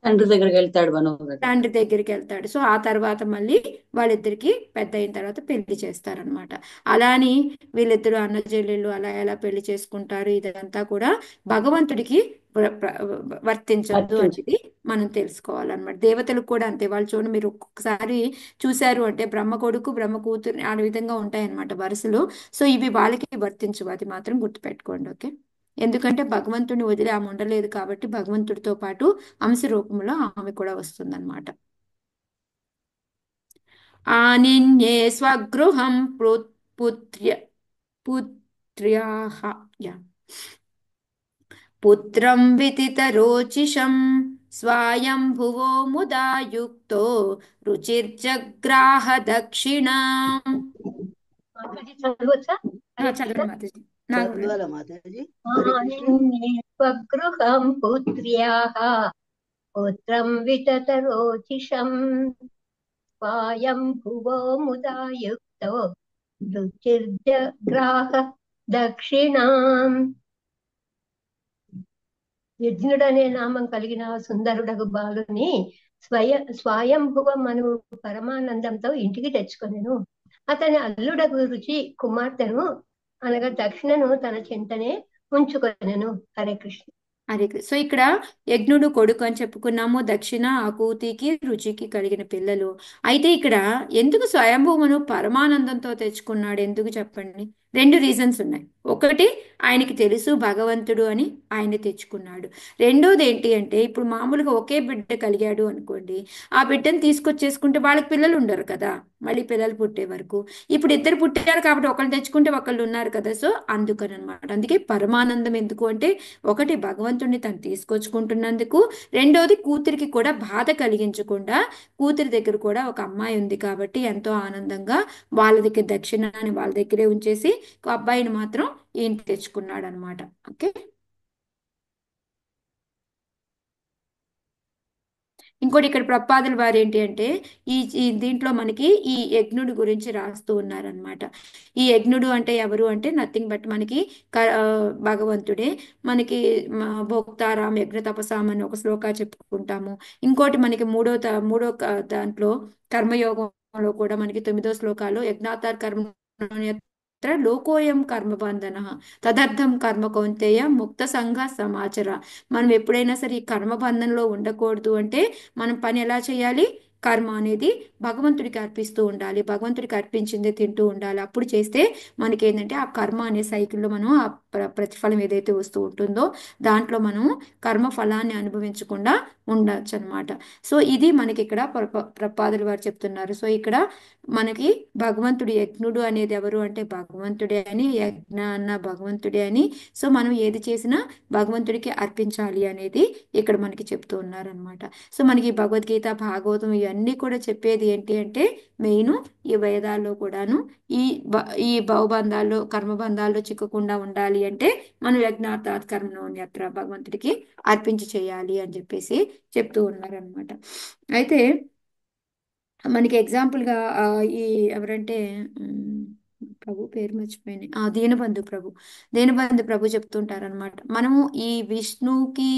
తండ్రి దగ్గరికి వెళ్తాడు, మనోహర్ దగ్గర. తండ్రి దగ్గరికి వెళ్తాడు. సో ఆ తర్వాత మళ్ళీ వాళ్ళిద్దరికి పెద్ద అయిన తర్వాత పెళ్లి చేస్తారనమాట. అలా అని వీళ్ళిద్దరు అన్నచెల్లెళ్ళు అలా ఎలా పెళ్లి చేసుకుంటారు ఇదంతా కూడా భగవంతుడికి వర్తించదు అనేది మనం తెలుసుకోవాలన్నమాట. దేవతలకు కూడా అంతే. వాళ్ళు చూడండి, మీరు ఒక్కొక్కసారి చూశారు అంటే బ్రహ్మ కొడుకు బ్రహ్మ కూతురు ఆ విధంగా ఉంటాయన్నమాట వరుసలు. సో ఇవి వాళ్ళకి వర్తించవు, అది మాత్రం గుర్తుపెట్టుకోండి. ఓకే, ఎందుకంటే భగవంతుడిని వదిలి ఆమె ఉండలేదు కాబట్టి భగవంతుడితో పాటు అంశ రూపంలో ఆమె కూడా వస్తుందన్నమాట. ఆనిన్యే స్వగృహం పుత్ర్య పుత్ర్యాః యా పుత్రం విదితరోచిషం స్వయంభువో ముదా యుక్తో రుచిర్జగ్రాహ దక్షిణాం. చదవచ్చా? చదవండి మాతాజీ. నాకు చదవాలా మాతాజీ? స్వగృహం పుత్ర్యాః పుత్రం వితతరోచిషం స్వాయం భువో ముదా యుక్తో రుచిర్జగ్రాహ దక్షిణాం. యజ్ఞుడనే నామం కలిగిన సుందరుడగు బాలుని స్వయంభువం అను పరమానందంతో ఇంటికి తెచ్చుకొనెను. అతని అల్లుడగు రుచి కుమార్తెను అనగా దక్షిణను తన చెంతనే ఉంచుకొనెను. హరే కృష్ణ. సో ఇక్కడ యజ్ఞుడు కొడుకు అని చెప్పుకున్నాము, దక్షిణ ఆకూతికి రుచికి కలిగిన పిల్లలు. అయితే ఇక్కడ ఎందుకు స్వయంభూమను పరమానందంతో తెచ్చుకున్నాడు, ఎందుకు చెప్పండి? రెండు రీజన్స్ ఉన్నాయి. ఒకటి, ఆయనకి తెలుసు భగవంతుడు అని ఆయన తెచ్చుకున్నాడు. రెండోది ఏంటి అంటే, ఇప్పుడు మామూలుగా ఒకే బిడ్డ కలిగాడు అనుకోండి, ఆ బిడ్డను తీసుకొచ్చేసుకుంటే వాళ్ళకి పిల్లలు ఉండరు కదా, మళ్ళీ పిల్లలు పుట్టే వరకు. ఇప్పుడు ఇద్దరు పుట్టారు కాబట్టి ఒకళ్ళు తెచ్చుకుంటే ఒకళ్ళు ఉన్నారు కదా, సో అందుకని అనమాట. అందుకే పరమానందం ఎందుకు అంటే, ఒకటి భగవంతుడిని తను తీసుకొచ్చుకుంటున్నందుకు, రెండోది కూతురికి కూడా బాధ కలిగించకుండా, కూతురి దగ్గర కూడా ఒక అమ్మాయి ఉంది కాబట్టి ఎంతో ఆనందంగా వాళ్ళ దగ్గర దక్షిణాన్ని వాళ్ళ దగ్గరే ఉంచేసి అబ్బాయిని మాత్రం ఈయన తెచ్చుకున్నాడు అనమాట. ఓకే. ఇంకోటి ఇక్కడ ప్రపాదుల వారు ఏంటి అంటే, ఈ దీంట్లో మనకి ఈ యజ్ఞుడి గురించి రాస్తూ ఉన్నారనమాట. ఈ యజ్ఞుడు అంటే ఎవరు అంటే నథింగ్ బట్ మనకి భగవంతుడే. మనకి భోక్తారాం యజ్ఞ తపసాం అని ఒక శ్లోక చెప్పుకుంటాము. ఇంకోటి మనకి మూడో దాంట్లో కర్మయోగంలో కూడా మనకి 9వ శ్లోకాలో యజ్ఞాతార్ కర్మ లోకోయం కర్మబంధన తదర్థం కర్మ కౌంతేయ ముక్త సంఘ సమాచర. మనం ఎప్పుడైనా సరే ఈ కర్మబంధంలో ఉండకూడదు అంటే మనం పని ఎలా చేయాలి? కర్మ అనేది భగవంతుడికి అర్పిస్తూ ఉండాలి, భగవంతుడికి అర్పించిందే తింటూ ఉండాలి. అప్పుడు చేస్తే మనకి ఏంటంటే ఆ కర్మ అనే సైకిల్లో మనం ఆ ప్రతిఫలం ఏదైతే వస్తూ ఉంటుందో దాంట్లో మనం కర్మ ఫలాన్ని అనుభవించకుండా ఉండొచ్చు అనమాట. సో ఇది మనకి ఇక్కడ ప్రపాదులు వారు చెప్తున్నారు. సో ఇక్కడ మనకి భగవంతుడి యజ్ఞుడు అనేది ఎవరు అంటే భగవంతుడే అని, యజ్ఞ అన్న భగవంతుడే అని. సో మనం ఏది చేసినా భగవంతుడికి అర్పించాలి అనేది ఇక్కడ మనకి చెప్తూ ఉన్నారనమాట. సో మనకి భగవద్గీత భాగవతం ఇవన్నీ కూడా చెప్పేది ఏంటి అంటే, మెయిన్ ఈ వేదాల్లో కూడాను ఈ భవబంధాల్లో కర్మబంధాల్లో చిక్కకుండా ఉండాలి అంటే మనం యజ్ఞార్థాత్ కర్మణోన్యత్ర భగవంతుడికి అర్పించి చేయాలి అని చెప్పేసి చెప్తూ ఉన్నారనమాట. అయితే మనకి ఎగ్జాంపుల్గా ఈ ఎవరంటే ప్రభు పేరు మర్చిపోయింది, దీనబంధు ప్రభు చెప్తుంటారనమాట. మనము ఈ విష్ణుకి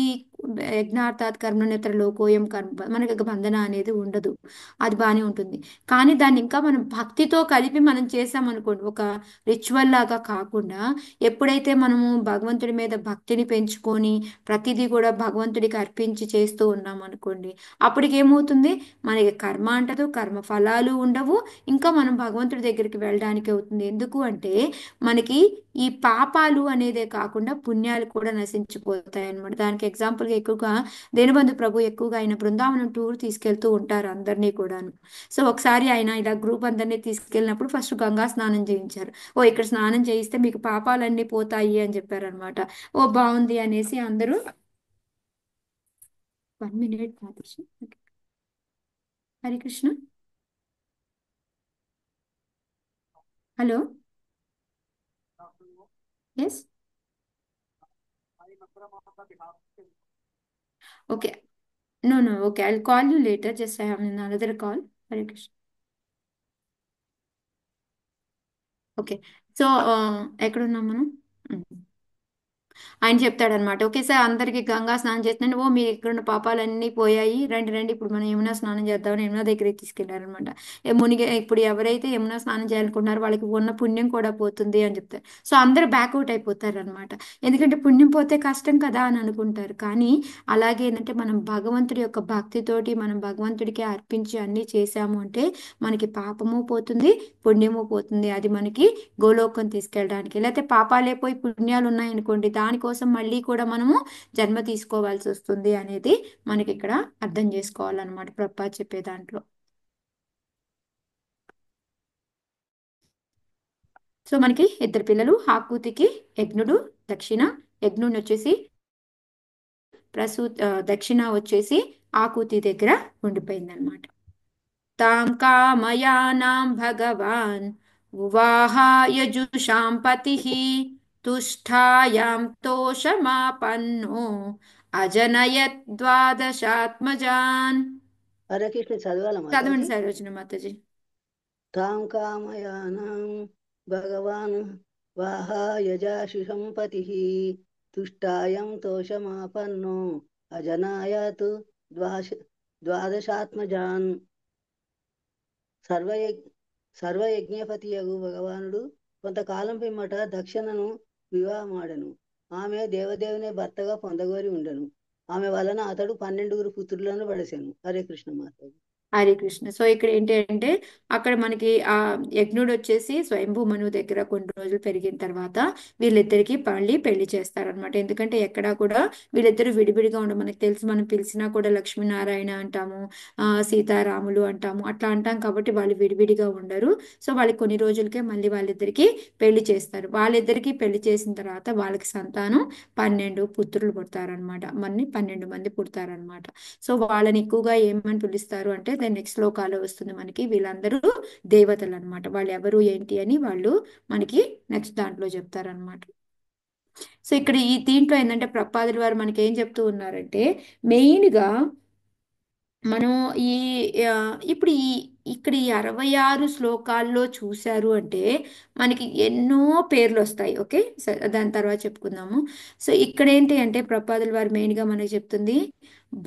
యజ్ఞార్థాత్ కర్మణ్యత్ర లోకోయం కర్మ, మనకి బంధన అనేది ఉండదు, అది బాగానే ఉంటుంది. కానీ దాన్ని ఇంకా మనం భక్తితో కలిపి మనం చేసామనుకోండి, ఒక రిచువల్ లాగా కాకుండా ఎప్పుడైతే మనము భగవంతుడి మీద భక్తిని పెంచుకొని ప్రతిదీ కూడా భగవంతుడికి అర్పించి చేస్తూ ఉన్నాం అనుకోండి, అప్పటికి ఏమవుతుంది, మనకి కర్మ అంటదు, కర్మ ఫలాలు ఉండవు, ఇంకా మనం భగవంతుడి దగ్గరికి వెళ్ళడానికి అవుతుంది. ఎందుకు అంటే మనకి ఈ పాపాలు అనేదే కాకుండా పుణ్యాలు కూడా నశించిపోతాయి అనమాట. దానికి ఎగ్జాంపుల్గా ఎక్కువగా దీనబంధు ప్రభు ఎక్కువగా ఆయన బృందావనం టూర్ తీసుకెళ్తూ ఉంటారు అందరినీ కూడాను. సో ఒకసారి ఆయన ఇలా గ్రూప్ అందరినీ తీసుకెళ్ళినప్పుడు ఫస్ట్ గంగా స్నానం చేయించారు. ఇక్కడ స్నానం చేయిస్తే మీకు పాపాలన్నీ పోతాయి అని చెప్పారనమాట. బాగుంది అనేసి అందరూ 1 minute మాత్రం. Hare Krishna. Hello. Yes. Okay. No, okay. I'll call you later. Just I have another call. Hare Krishna. Okay. So ఎక్కడున్నాం మనం? ఆయన చెప్తాడనమాట, ఓకే సార్ అందరికి గంగా స్నానం చేస్తున్నాను, మీ ఇక్కడున్న పాపాలన్నీ పోయాయి, రండి రండి ఇప్పుడు మనం యమునా స్నానం చేద్దామని యమునా దగ్గరికి తీసుకెళ్లారనమాట. మునిగి ఇప్పుడు ఎవరైతే యమునా స్నానం చేయాలనుకుంటున్నారో వాళ్ళకి ఉన్న పుణ్యం కూడా పోతుంది అని చెప్తారు. సో అందరూ బ్యాక్అవుట్ అయిపోతారు అనమాట, ఎందుకంటే పుణ్యం పోతే కష్టం కదా అని అనుకుంటారు. కానీ అలాగే ఏంటంటే మనం భగవంతుడి యొక్క భక్తితోటి మనం భగవంతుడికి అర్పించి అన్నీ చేశాము అంటే మనకి పాపము పోతుంది, పుణ్యము పోతుంది. అది మనకి గోలోకం తీసుకెళ్ళడానికి. లేకపోతే పాపాలే పోయి పుణ్యాలు ఉన్నాయనుకోండి, దానికోసం మళ్ళీ కూడా మనము జన్మ తీసుకోవాల్సి వస్తుంది అనేది మనకి ఇక్కడ అర్థం చేసుకోవాలన్నమాట ప్రభుపాద చెప్పే దాంట్లో. సో మనకి ఇద్దరు పిల్లలు, ఆకూతికి యజ్ఞుడు, దక్షిణ. యజ్ఞుడిని వచ్చేసి దక్షిణ వచ్చేసి ఆకూతి దగ్గర ఉండిపోయింది అనమాట. తాం కామయానాం భగవాన్ ఉవాహాయజుషాం పతిః తుష్టాయాం తోషమాపన్నో అజనయత్ ద్వాదశాత్మజాన్. హరే కృష్ణ చదవాల చదవండి సరోజిని మాతాజీ. తాం కామయానాం భగవాన్ వాహాయజాశిషం పతిః తుష్టాయం తోషమాపన్నో అజనాయాత్ ద్వాదశాత్మజాన్. సర్వయజ్ఞపతియగు భగవానుడు కొంతకాలం పిమ్మట దక్షిణను వివాహమాడెను. ఆమె దేవదేవుని భర్తగా పొందగోరి ఉండెను. ఆమె వలన అతడు 12 పుత్రులను పడసెను. హరే కృష్ణ మాతాజీ. హరే కృష్ణ. సో ఇక్కడ ఏంటి అంటే అక్కడ మనకి ఆ యజ్ఞుడు వచ్చేసి స్వయంభూ మనువు దగ్గర కొన్ని రోజులు పెరిగిన తర్వాత వీళ్ళిద్దరికి మళ్ళీ పెళ్లి చేస్తారనమాట. ఎందుకంటే ఎక్కడా కూడా వీళ్ళిద్దరు విడివిడిగా ఉండవు. మనకు తెలుసు, మనం పిలిచినా కూడా లక్ష్మీనారాయణ అంటాము, సీతారాములు అంటాము, అట్లా అంటాం. కాబట్టి వాళ్ళు విడివిడిగా ఉండరు. సో వాళ్ళకి కొన్ని రోజులకే మళ్ళీ వాళ్ళిద్దరికి పెళ్లి చేస్తారు. వాళ్ళిద్దరికి పెళ్లి చేసిన తర్వాత వాళ్ళకి సంతానం 12 పుత్రులు పుడతారనమాట. మళ్ళీ 12 మంది పుడతారనమాట. సో వాళ్ళని ఎక్కువగా ఏమని పిలుస్తారు అంటే దాని నెక్స్ట్ శ్లోకాలో వస్తుంది మనకి, వీళ్ళందరూ దేవతలు అనమాట. వాళ్ళు ఎవరు ఏంటి అని వాళ్ళు మనకి నెక్స్ట్ దాంట్లో చెప్తారనమాట. సో ఇక్కడ ఈ దీంట్లో ఏంటంటే ప్రపాదుల వారు మనకి ఏం చెప్తూ ఉన్నారంటే మెయిన్గా మనం ఈ ఆ, ఇప్పుడు ఇక్కడ ఈ 66 శ్లోకాల్లో చూశారు అంటే మనకి ఎన్నో పేర్లు వస్తాయి. ఓకే, దాని తర్వాత చెప్పుకుందాము. సో ఇక్కడ ఏంటి అంటే ప్రపాదుల వారు మెయిన్గా మనకి చెప్తుంది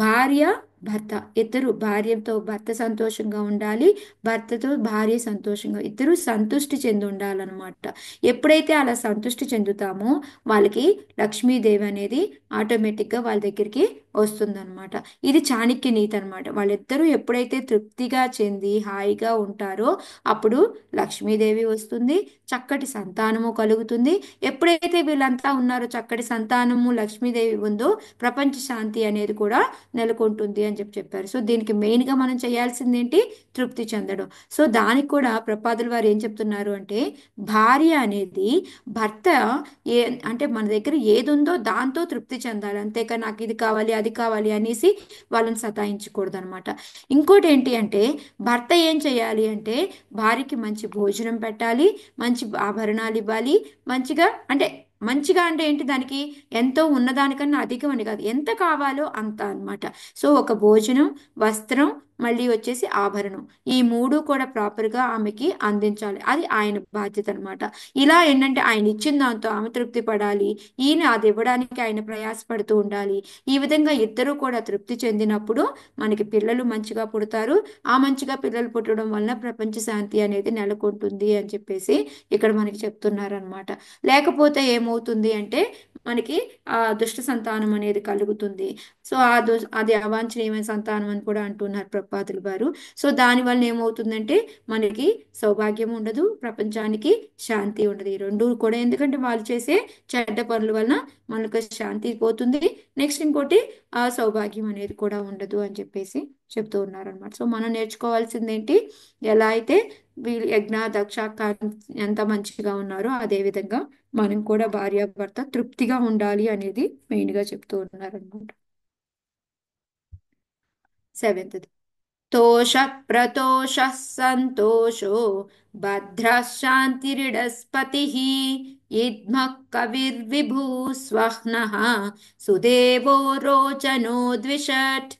భార్య భర్త ఇద్దరు, భార్యతో భర్త సంతోషంగా ఉండాలి, భర్తతో భార్య సంతోషంగా, ఇద్దరు సంతృష్టి చెంది ఉండాలన్నమాట. ఎప్పుడైతే అలా సంతృష్టి చెందుతామో వాళ్ళకి లక్ష్మీదేవి అనేది ఆటోమేటిక్గా వాళ్ళ దగ్గరికి వస్తుందన్నమాట. ఇది చాణక్య నీతి అనమాట. వాళ్ళిద్దరూ ఎప్పుడైతే తృప్తిగా చెంది హాయిగా ఉంటారో అప్పుడు లక్ష్మీదేవి వస్తుంది, చక్కటి సంతానము కలుగుతుంది. ఎప్పుడైతే వీళ్ళంతా ఉన్నారో చక్కటి సంతానము లక్ష్మీదేవి ఉందో ప్రపంచ శాంతి అనేది కూడా నెలకొంటుంది అని చెప్పారు. సో దీనికి మెయిన్గా మనం చేయాల్సింది ఏంటి, తృప్తి చెందడం. సో దానికి కూడా ప్రపాదుల వారు ఏం చెప్తున్నారు అంటే భార్య అనేది భర్త ఏ అంటే మన దగ్గర ఏది ఉందో దాంతో తృప్తి చెందాలి, అంతేకా నాకు ఇది కావాలి అది కావాలి అనేసి వాళ్ళని సతాయించకూడదు అనమాట. ఇంకోటి ఏంటి అంటే భర్త ఏం చేయాలి అంటే భార్యకి మంచి భోజనం పెట్టాలి, మంచి ఆభరణాలు ఇవ్వాలి, మంచిగా అంటే ఏంటి, దానికి ఎంతో ఉన్నదానికన్నా అధికం అని కాదు, ఎంత కావాలో అంత అన్నమాట. సో ఒక భోజనం, వస్త్రం, మళ్ళీ వచ్చేసి ఆభరణం, ఈ మూడు కూడా ప్రాపర్గా ఆమెకి అందించాలి. అది ఆయన బాధ్యత అనమాట. ఇలా ఏంటంటే ఆయన ఇచ్చిన దాంతో ఆమె తృప్తి పడాలి, ఈయన అది ఇవ్వడానికి ఆయన ప్రయాసపడుతూ ఉండాలి. ఈ విధంగా ఇద్దరూ కూడా తృప్తి చెందినప్పుడు మనకి పిల్లలు మంచిగా పుడతారు. ఆ మంచిగా పిల్లలు పుట్టడం వలన ప్రపంచ శాంతి అనేది నెలకొంటుంది అని చెప్పేసి ఇక్కడ మనకి చెప్తున్నారనమాట. లేకపోతే ఏమవుతుంది అంటే మనకి ఆ దుష్ట సంతానం అనేది కలుగుతుంది. సో అది అవాంఛనీయమైన సంతానం అని కూడా అంటున్నారు ప్రపాదులు వారు. సో దానివల్ల ఏమవుతుందంటే మనకి సౌభాగ్యం ఉండదు, ప్రపంచానికి శాంతి ఉండదు. ఈ రెండు కూడా ఎందుకంటే వాళ్ళు చేసే చెడ్డ పనుల వలన మనకు శాంతి పోతుంది. నెక్స్ట్ ఇంకోటి ఆ సౌభాగ్యం అనేది కూడా ఉండదు అని చెప్పేసి చెప్తూ ఉన్నారనమాట. సో మనం నేర్చుకోవాల్సింది ఏంటి, ఎలా అయితే వీళ్ళు యజ్ఞ దక్ష ఎంత మంచిగా ఉన్నారో అదే విధంగా మనం కూడా భార్యాభర్త తృప్తిగా ఉండాలి అనేది మెయిన్గా చెప్తూ ఉన్నారనమాట. 7th తోష ప్రతోష సంతోషో భద్ర శాంతిరిడస్పతి ఇద్మ కవిర్విభూ స్వహ్న సుదేవో రోచనో ద్విషట్.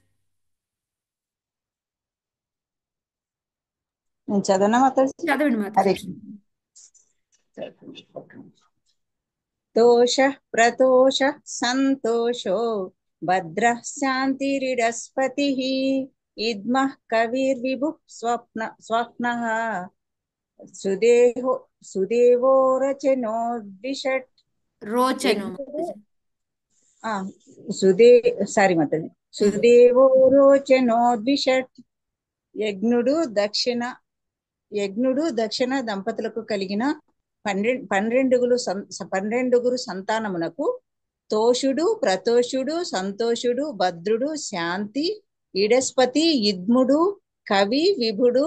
నేను చదవనా మాతాజీ? చదవండి హరే మాతాజీ. తోష ప్రతోష సంతోషో భద్ర శాంతిరిడస్పతి ఇద్మ కవిర్విభు స్వప్న సుదేవో రచనో ద్విషట్. రోచనో సారీ మాతాజీ, సుదేవో రోచనో ద్విషట్. యజ్ఞుడు దక్షిణ దంపతులకు కలిగిన 12 సంతానమునకు తోషుడు ప్రతోషుడు సంతోషుడు భద్రుడు శాంతి ఇడస్పతి ఇద్ముడు కవి విభుడు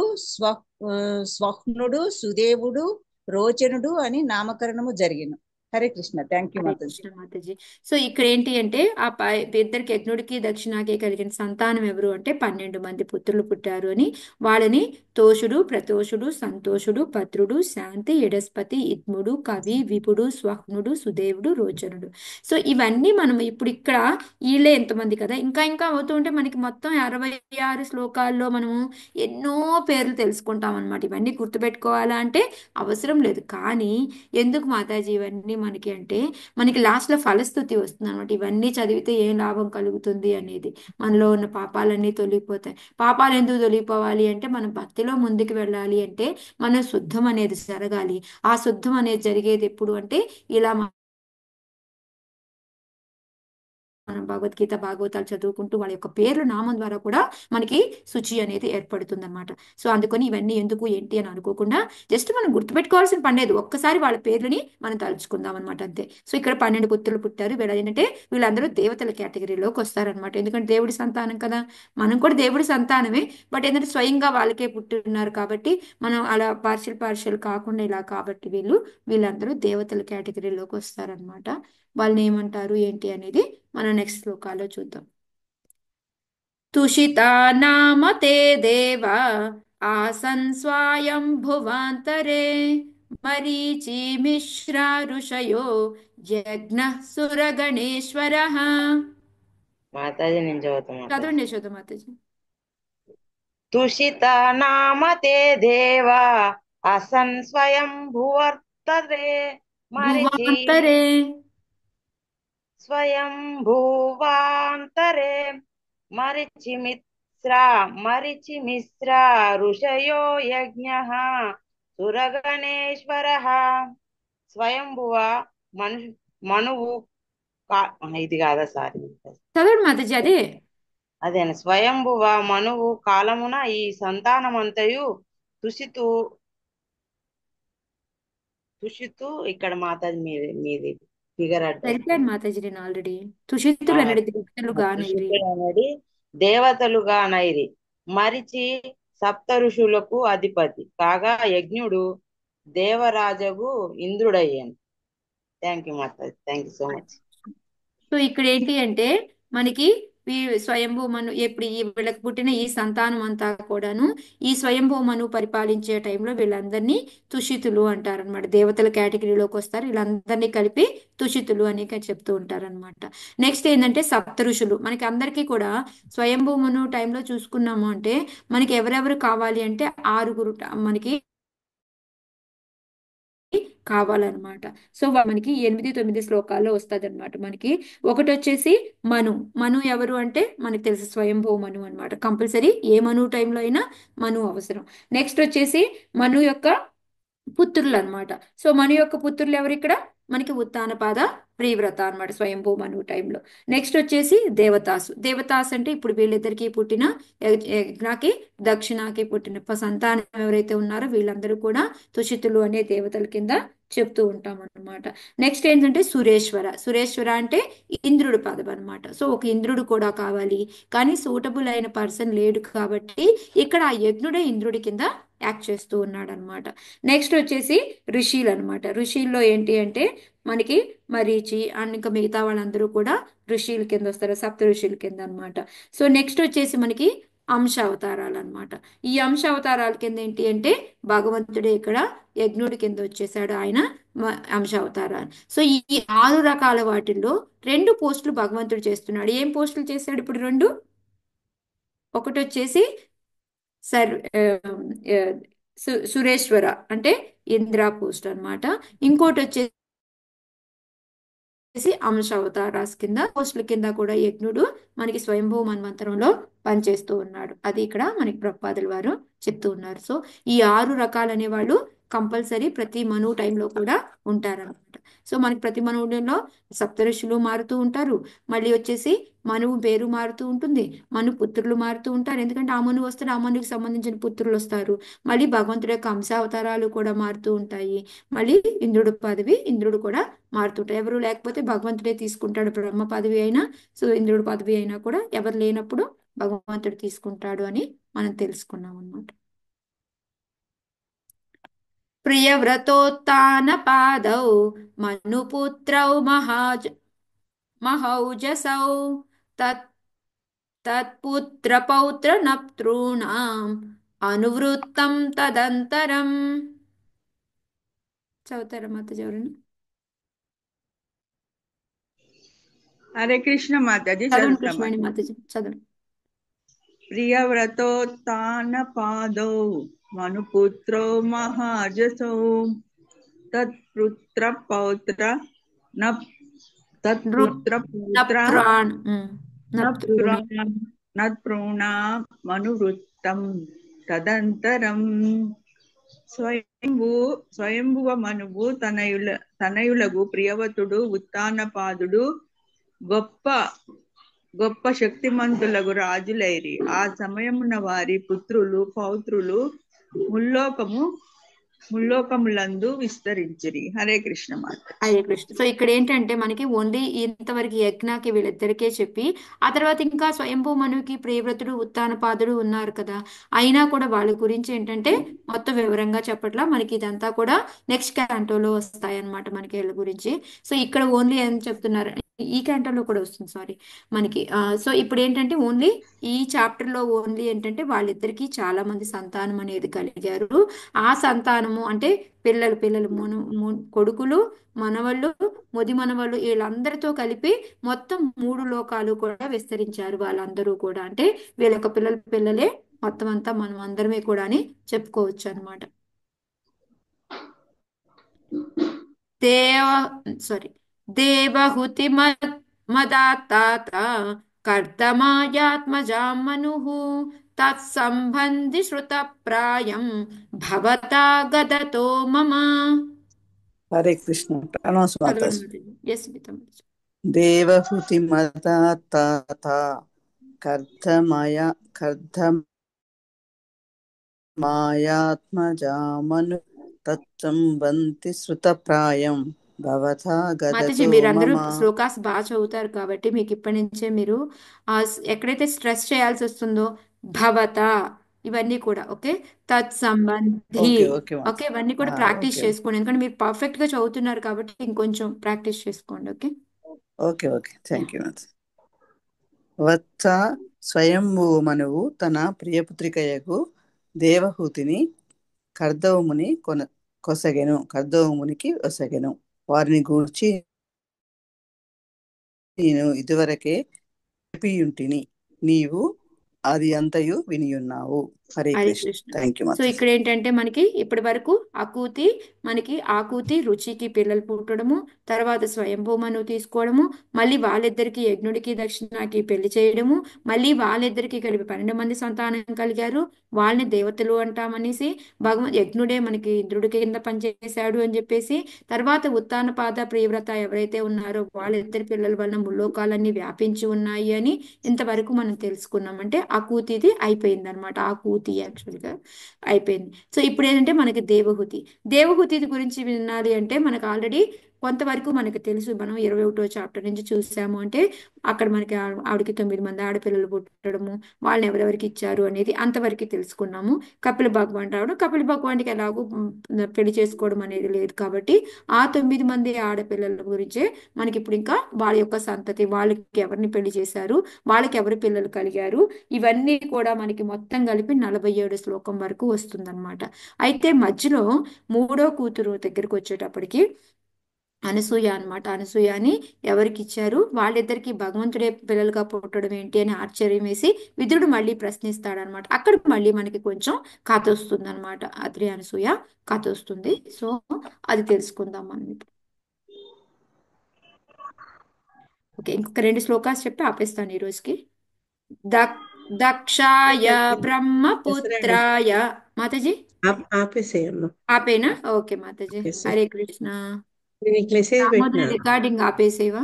స్వహ్నుడు సుదేవుడు రోచనుడు అని నామకరణము జరిగిన. Hare Krishna. Thank you Hare Mataji. Krishna Mataji. So ఇక్కడ ఏంటి అంటే ఇద్దరికి యజ్ఞుడికి దక్షిణాకి కలిగిన సంతానం ఎవరు అంటే 12 మంది పుత్రులు పుట్టారు అని. వాళ్ళని తోషుడు ప్రతోషుడు సంతోషుడు భద్రుడు శాంతి ఇడస్పతి ఇద్ముడు కవి విపుడు స్వహ్నుడు సుదేవుడు రోచనుడు. సో ఇవన్నీ మనం ఇప్పుడు ఇక్కడ వీళ్ళే ఎంతమంది కదా, ఇంకా ఇంకా అవుతూ ఉంటే మనకి మొత్తం 66 శ్లోకాల్లో మనము ఎన్నో పేర్లు తెలుసుకుంటాం అనమాట. ఇవన్నీ గుర్తుపెట్టుకోవాలా అంటే అవసరం లేదు. కానీ ఎందుకు మాతాజీ ఇవన్నీ మనకి అంటే మనకి లాస్ట్లో ఫలస్థుతి వస్తుంది అనమాట. ఇవన్నీ చదివితే ఏం లాభం కలుగుతుంది అనేది, మనలో ఉన్న పాపాలన్నీ తొలగిపోతాయి. పాపాలు ఎందుకు తొలగిపోవాలి అంటే మనం భక్తిలో ముందుకు వెళ్ళాలి అంటే మనం శుద్ధం అనేది జరగాలి. ఆ శుద్ధం అనేది జరిగేది ఎప్పుడు అంటే ఇలా మనం భగవద్గీత భాగవతాలు చదువుకుంటూ వాళ్ళ యొక్క పేర్లు నామం ద్వారా కూడా మనకి శుచి అనేది ఏర్పడుతుంది అనమాట. సో అందుకని ఇవన్నీ ఎందుకు ఏంటి అని అనుకోకుండా జస్ట్ మనం గుర్తుపెట్టుకోవాల్సిన పని లేదు, ఒక్కసారి వాళ్ళ పేర్లని మనం తలుచుకుందాం అనమాట, అంతే. సో ఇక్కడ 12 పుత్రులు పుట్టారు. వీళ్ళు ఏంటంటే వీళ్ళందరూ దేవతల కేటగిరీలోకి వస్తారనమాట. ఎందుకంటే దేవుడి సంతానం కదా, మనం కూడా దేవుడి సంతానమే. బట్ ఏంటంటే స్వయంగా వాళ్ళకే పుట్టున్నారు కాబట్టి మనం అలా పార్షియల్ కాకుండా ఇలా కాబట్టి వీళ్ళందరూ దేవతల కేటగిరీలోకి వస్తారనమాట. వాళ్ళని ఏమంటారు ఏంటి అనేది మనం నెక్స్ట్ శ్లోకాల్లో చూద్దాం. తుషితా నామ తే దేవా ఆసన్ స్వయంభువాంతరే మరీచి మిశ్రా ఋషయో యజ్ఞ సురగణేశ్వరః. మాతాజీ నేను చదువుతా మాతాజీ. చదవండి యశోద మాతాజీ. తుషిత నామ తే దేవా అసన్ స్వయం భువర్తరే మరిచి భువాంతరే స్వయం భువాంతరే మరిచి మిశ్రా ఋషయో యజ్ఞః సురగణేశ్వరః. స్వయంభువ మనువు ఇది కాదా సారీ చదవండి మాతాజీ. అదేనా స్వయంభువ మనువు కాలమున ఈ సంతానమంతయు తుషితు ఇక్కడ మాతాజీ మీది ఫిగర్ సరిపోయాను మాతాజీ, నేను ఆల్రెడీ తుషితులు అనేది దేవతలుగా నైరి మరిచి సప్త ఋషులకు అధిపతి కాగా యజ్ఞుడు దేవరాజగు ఇంద్రుడయ్యాను. థ్యాంక్ యూ మాతాజీ, thank you so much. So ఇక్కడ ఏంటి అంటే మనకి స్వయంభూ మను ఎప్పుడు వీళ్ళకి పుట్టిన ఈ సంతానం అంతా కూడాను ఈ స్వయంభూ మను పరిపాలించే టైంలో వీళ్ళందరినీ తుషితులు అంటారనమాట. దేవతల కేటగిరీలోకి వస్తారు. వీళ్ళందరినీ కలిపి తుషితులు అని చెప్తూ ఉంటారనమాట. నెక్స్ట్ ఏంటంటే సప్త ఋషులు. మనకి అందరికీ కూడా స్వయంభూ మను టైంలో చూసుకున్నాము అంటే మనకి ఎవరెవరు కావాలి అంటే 6 మనకి కావాలన్నమాట. సో మనకి 8-9 శ్లోకాల్లో వస్తుంది అనమాట. మనకి ఒకటి వచ్చేసి మను ఎవరు అంటే మనకి తెలుసు స్వయంభూ మను అనమాట. కంపల్సరీ ఏ మను టైంలో అయినా మను అవసరం. నెక్స్ట్ వచ్చేసి మను యొక్క పుత్రులు అనమాట. సో మను యొక్క పుత్రులు ఎవరు ఇక్కడ మనకి ఉత్తానపాద ప్రియవ్రత అనమాట స్వయంభూ మను టైంలో. నెక్స్ట్ వచ్చేసి దేవతాస్ అంటే ఇప్పుడు వీళ్ళిద్దరికి పుట్టిన యజ్ఞకి దక్షిణకి పుట్టిన సంతానం ఎవరైతే ఉన్నారో వీళ్ళందరూ కూడా తుషితులు అనే దేవతల కింద చెప్తూ ఉంటాం అనమాట. నెక్స్ట్ ఏంటంటే సురేశ్వర అంటే ఇంద్రుడు పదం అనమాట. సో ఒక ఇంద్రుడు కూడా కావాలి, కానీ సూటబుల్ అయిన పర్సన్ లేడు కాబట్టి ఇక్కడ ఆ యజ్ఞుడే ఇంద్రుడి కింద యాక్ట్ చేస్తూ ఉన్నాడు అనమాట. నెక్స్ట్ వచ్చేసి ఋషులు అనమాట. ఋషుల్లో ఏంటి అంటే మనకి మరీచి అండ్ ఇంకా మిగతా వాళ్ళందరూ కూడా ఋషుల కింద వస్తారు, సప్త ఋషుల కింద అనమాట. సో నెక్స్ట్ వచ్చేసి మనకి అంశ అవతారాలు అనమాట. ఈ అంశ అవతారాల కింద ఏంటి అంటే భగవంతుడే ఇక్కడ యజ్ఞుడి కింద వచ్చేసాడు, ఆయన అంశ అవతారాలు. సో ఈ 6 రకాల వాటిల్లో 2 పోస్టులు భగవంతుడు చేస్తున్నాడు. ఏం పోస్టులు చేశాడు ఇప్పుడు 2? ఒకటి వచ్చేసి సురేశ్వర అంటే ఇంద్ర పోస్ట్ అనమాట. ఇంకోటి వచ్చేసి అంశ అవతారాస్ కింద పోస్టుల కింద కూడా యజ్ఞుడు మనకి స్వయంభూ మన్వంతరంలో పనిచేస్తూ ఉన్నాడు. అది ఇక్కడ మనకి ప్రభుపాదుల వారు చెప్తూ ఉన్నారు. సో ఈ 6 రకాలు అనేవాళ్ళు కంపల్సరీ ప్రతి మను టైంలో కూడా ఉంటారనమాట. సో మనకి ప్రతి మనువులో సప్తఋషులు మారుతూ ఉంటారు. మళ్ళీ వచ్చేసి మనువు పేరు మారుతూ ఉంటుంది, మను పుత్రులు మారుతూ ఉంటారు. ఎందుకంటే ఆ మనువు వస్తే ఆ మనువుకి సంబంధించిన పుత్రులు వస్తారు. మళ్ళీ భగవంతుడి యొక్క అంశావతారాలు కూడా మారుతూ ఉంటాయి. మళ్ళీ ఇంద్రుడు కూడా మారుతుంటారు. ఎవరు లేకపోతే భగవంతుడే తీసుకుంటాడు. బ్రహ్మ పదవి అయినా సో ఇంద్రుడు పదవి అయినా కూడా ఎవరు లేనప్పుడు భగవంతుడు తీసుకుంటాడు అని మనం తెలుసుకున్నాం అన్నమాట. ప్రియవ్రతోత్తానపాదౌ మనుపుత్రౌ మహౌజసౌ తత్పుత్రపౌత్ర నప్తॄణాం అనువృత్తం తదంతరం. చదువుతారా మాతాజీ ఎవరైనా? హరే కృష్ణ మాతాజీ. చదవండి కృష్ణాని మాతాజీ, చదవండి. ప్రియవ్రతోత్తానపాదౌ మనుపుత్రో మహాజసౌ తత్పుత్రపౌత్ర నప్తॄణామనువృత్తం తదంతరం. స్వయంభువ మనువు తనయులగు ప్రియవతుడు ఉత్తానపాదుడు గొప్ప గొప్ప శక్తిమంతులకు రాజులైరి. ఆ సమయమున వారి పుత్రులు పౌత్రులు ముల్లోకములందు విస్తరించిరి. హరే కృష్ణ మాత. హరే కృష్ణ. సో ఇక్కడ ఏంటంటే మనకి ఓన్లీ ఇంతవరకు యజ్ఞకి వీళ్ళిద్దరికే చెప్పి ఆ తర్వాత ఇంకా స్వయంభూ మనుకి ప్రియవ్రతుడు ఉత్తానపాదుడు ఉన్నారు కదా, అయినా కూడా వాళ్ళ గురించి ఏంటంటే మొత్తం వివరంగా చెప్పట్లా, మనకి ఇదంతా కూడా నెక్స్ట్ క్యాంటోలో వస్తాయి అన్నమాట మనకి వీళ్ళ గురించి. సో ఇక్కడ ఓన్లీ ఏం చెప్తున్నారు, ఈ క్యాంటోలో కూడా వస్తుంది సారీ మనకి. సో ఇప్పుడు ఏంటంటే ఓన్లీ ఈ చాప్టర్ లో ఓన్లీ ఏంటంటే వాళ్ళిద్దరికి చాలా మంది సంతానం అనేది కలిగారు. ఆ సంతానము అంటే పిల్లలు కొడుకులు, మనవళ్ళు, ముది మనవళ్ళు వీళ్ళందరితో కలిపి మొత్తం 3 లోకాలు కూడా విస్తరించారు వాళ్ళందరూ కూడా. అంటే వీళ్ళ యొక్క పిల్లలే మొత్తం అంతా మనం అందరమే కూడా అని చెప్పుకోవచ్చు అనమాట. దేవహుతి మదాతాత కర్దమాయాత్మజాం మనుః తత్సంబంధి శ్రుతప్రాయం భవతా గదతో మమ. హరే కృష్ణ. ప్రణామస్ మాతాజీ. ఎస్ గీతమ్మ. దేవహుతి మదాతాత కర్దమాయాత్మజామను తత్సంబంధి శ్రుతప్రాయం భవతా మాతాజీ గదతో మీరందరూ మమ. శ్లోకాస్ బాగా చదువుతారు కాబట్టి మీకు ఇప్పటి నుంచే మీరు ఎక్కడైతే స్ట్రెస్ చేయాల్సి వస్తుందో భవత ఇవన్నీ కూడా ఓకే, తత్సంబంధి ఓకే ఓకే ఓకే ఇవన్నీ కూడా ప్రాక్టీస్ ఓకే చేసుకోండి. ఎందుకంటే మీరు పర్ఫెక్ట్ గా చదువుతున్నారు కాబట్టి ఇంకొంచెం ప్రాక్టీస్ చేసుకోండి. Okay okay okay thank you. వత్స స్వయంభూ మనువు తన ప్రియపుత్రికయకు దేవహూతిని కర్దవమునికి ఒసగెను. వారిని గూర్చి నేను ఇదివరకే చెప్పియుంటిని, నీవు అది అంతయు వినియున్నావు. Hare Hare Krishna. Krishna. Thank you so మాతాజీ. ఇక్కడ ఏంటంటే మనకి ఇప్పటి వరకు ఆకూతి రుచికి పిల్లలు పుట్టడము, తర్వాత స్వయంభూమను తీసుకోవడము, మళ్ళీ వాళ్ళిద్దరికి యజ్ఞుడికి దక్షిణకి పెళ్లి చేయడము, మళ్ళీ వాళ్ళిద్దరికి కలిపి 12 మంది సంతానం కలిగారు, వాళ్ళని దేవతలు అంటామనేసి, యజ్ఞుడే మనకి ఇంద్రుడి కింద పనిచేశాడు అని చెప్పేసి, తర్వాత ఉత్తానపాద ప్రియవ్రత ఎవరైతే ఉన్నారో వాళ్ళిద్దరి పిల్లల వలన ముల్లోకాలన్నీ వ్యాపించి ఉన్నాయి అని ఇంతవరకు మనం తెలుసుకున్నాం. అంటే ఆకూతిది అయిపోయింది అనమాట. ఆకూతి యాక్చువల్గా అయిపోయింది. సో ఇప్పుడు ఏంటంటే మనకి దేవహూతి గురించి వినాలి అంటే మనకు ఆల్రెడీ కొంతవరకు మనకు తెలుసు. మనం 21వ చాప్టర్ నుంచి చూసాము. అంటే అక్కడ మనకి ఆవిడకి 9 మంది ఆడపిల్లలు పుట్టడము, వాళ్ళని ఎవరెవరికి ఇచ్చారు అనేది అంతవరకు తెలుసుకున్నాము. కపిల భగవాన్ రావడం, కపిల భగవాన్కి ఎలాగో పెళ్లి చేసుకోవడం అనేది లేదు కాబట్టి ఆ 9 మంది ఆడపిల్లల గురించే మనకి ఇప్పుడు ఇంకా వాళ్ళ యొక్క సంతతి, వాళ్ళకి ఎవరిని పెళ్లి చేశారు, వాళ్ళకి ఎవరి పిల్లలు కలిగారు, ఇవన్నీ కూడా మనకి మొత్తం కలిపి 47 శ్లోకం వరకు వస్తుందన్నమాట. అయితే మధ్యలో 3వ కూతురు దగ్గరికి వచ్చేటప్పటికి అనసూయ అనమాట. అనసూయని ఎవరికి ఇచ్చారు, వాళ్ళిద్దరికి భగవంతుడే పిల్లలుగా పుట్టడం ఏంటి అని ఆశ్చర్యం వేసి విదురుడు మళ్ళీ ప్రశ్నిస్తాడనమాట. అక్కడ మళ్ళీ మనకి కొంచెం కథ వస్తుంది అనమాట. అత్రి అనసూయ కథ వస్తుంది. సో అది తెలుసుకుందాం మనం ఇప్పుడు. ఓకే, ఇంకొక 2 శ్లోకాలు చెప్పి ఆపేస్తాను ఈ రోజుకి. దక్షాయ బ్రహ్మపుత్రాయ మాతాజీ ఆపేసేయమ్మా. ఆపేనా? ఓకే మాతాజీ. హరే కృష్ణ. నేను నీకు మెసేజ్ దామోదరి పెట్టినా. రికార్డింగ్ ఆపేసేవా?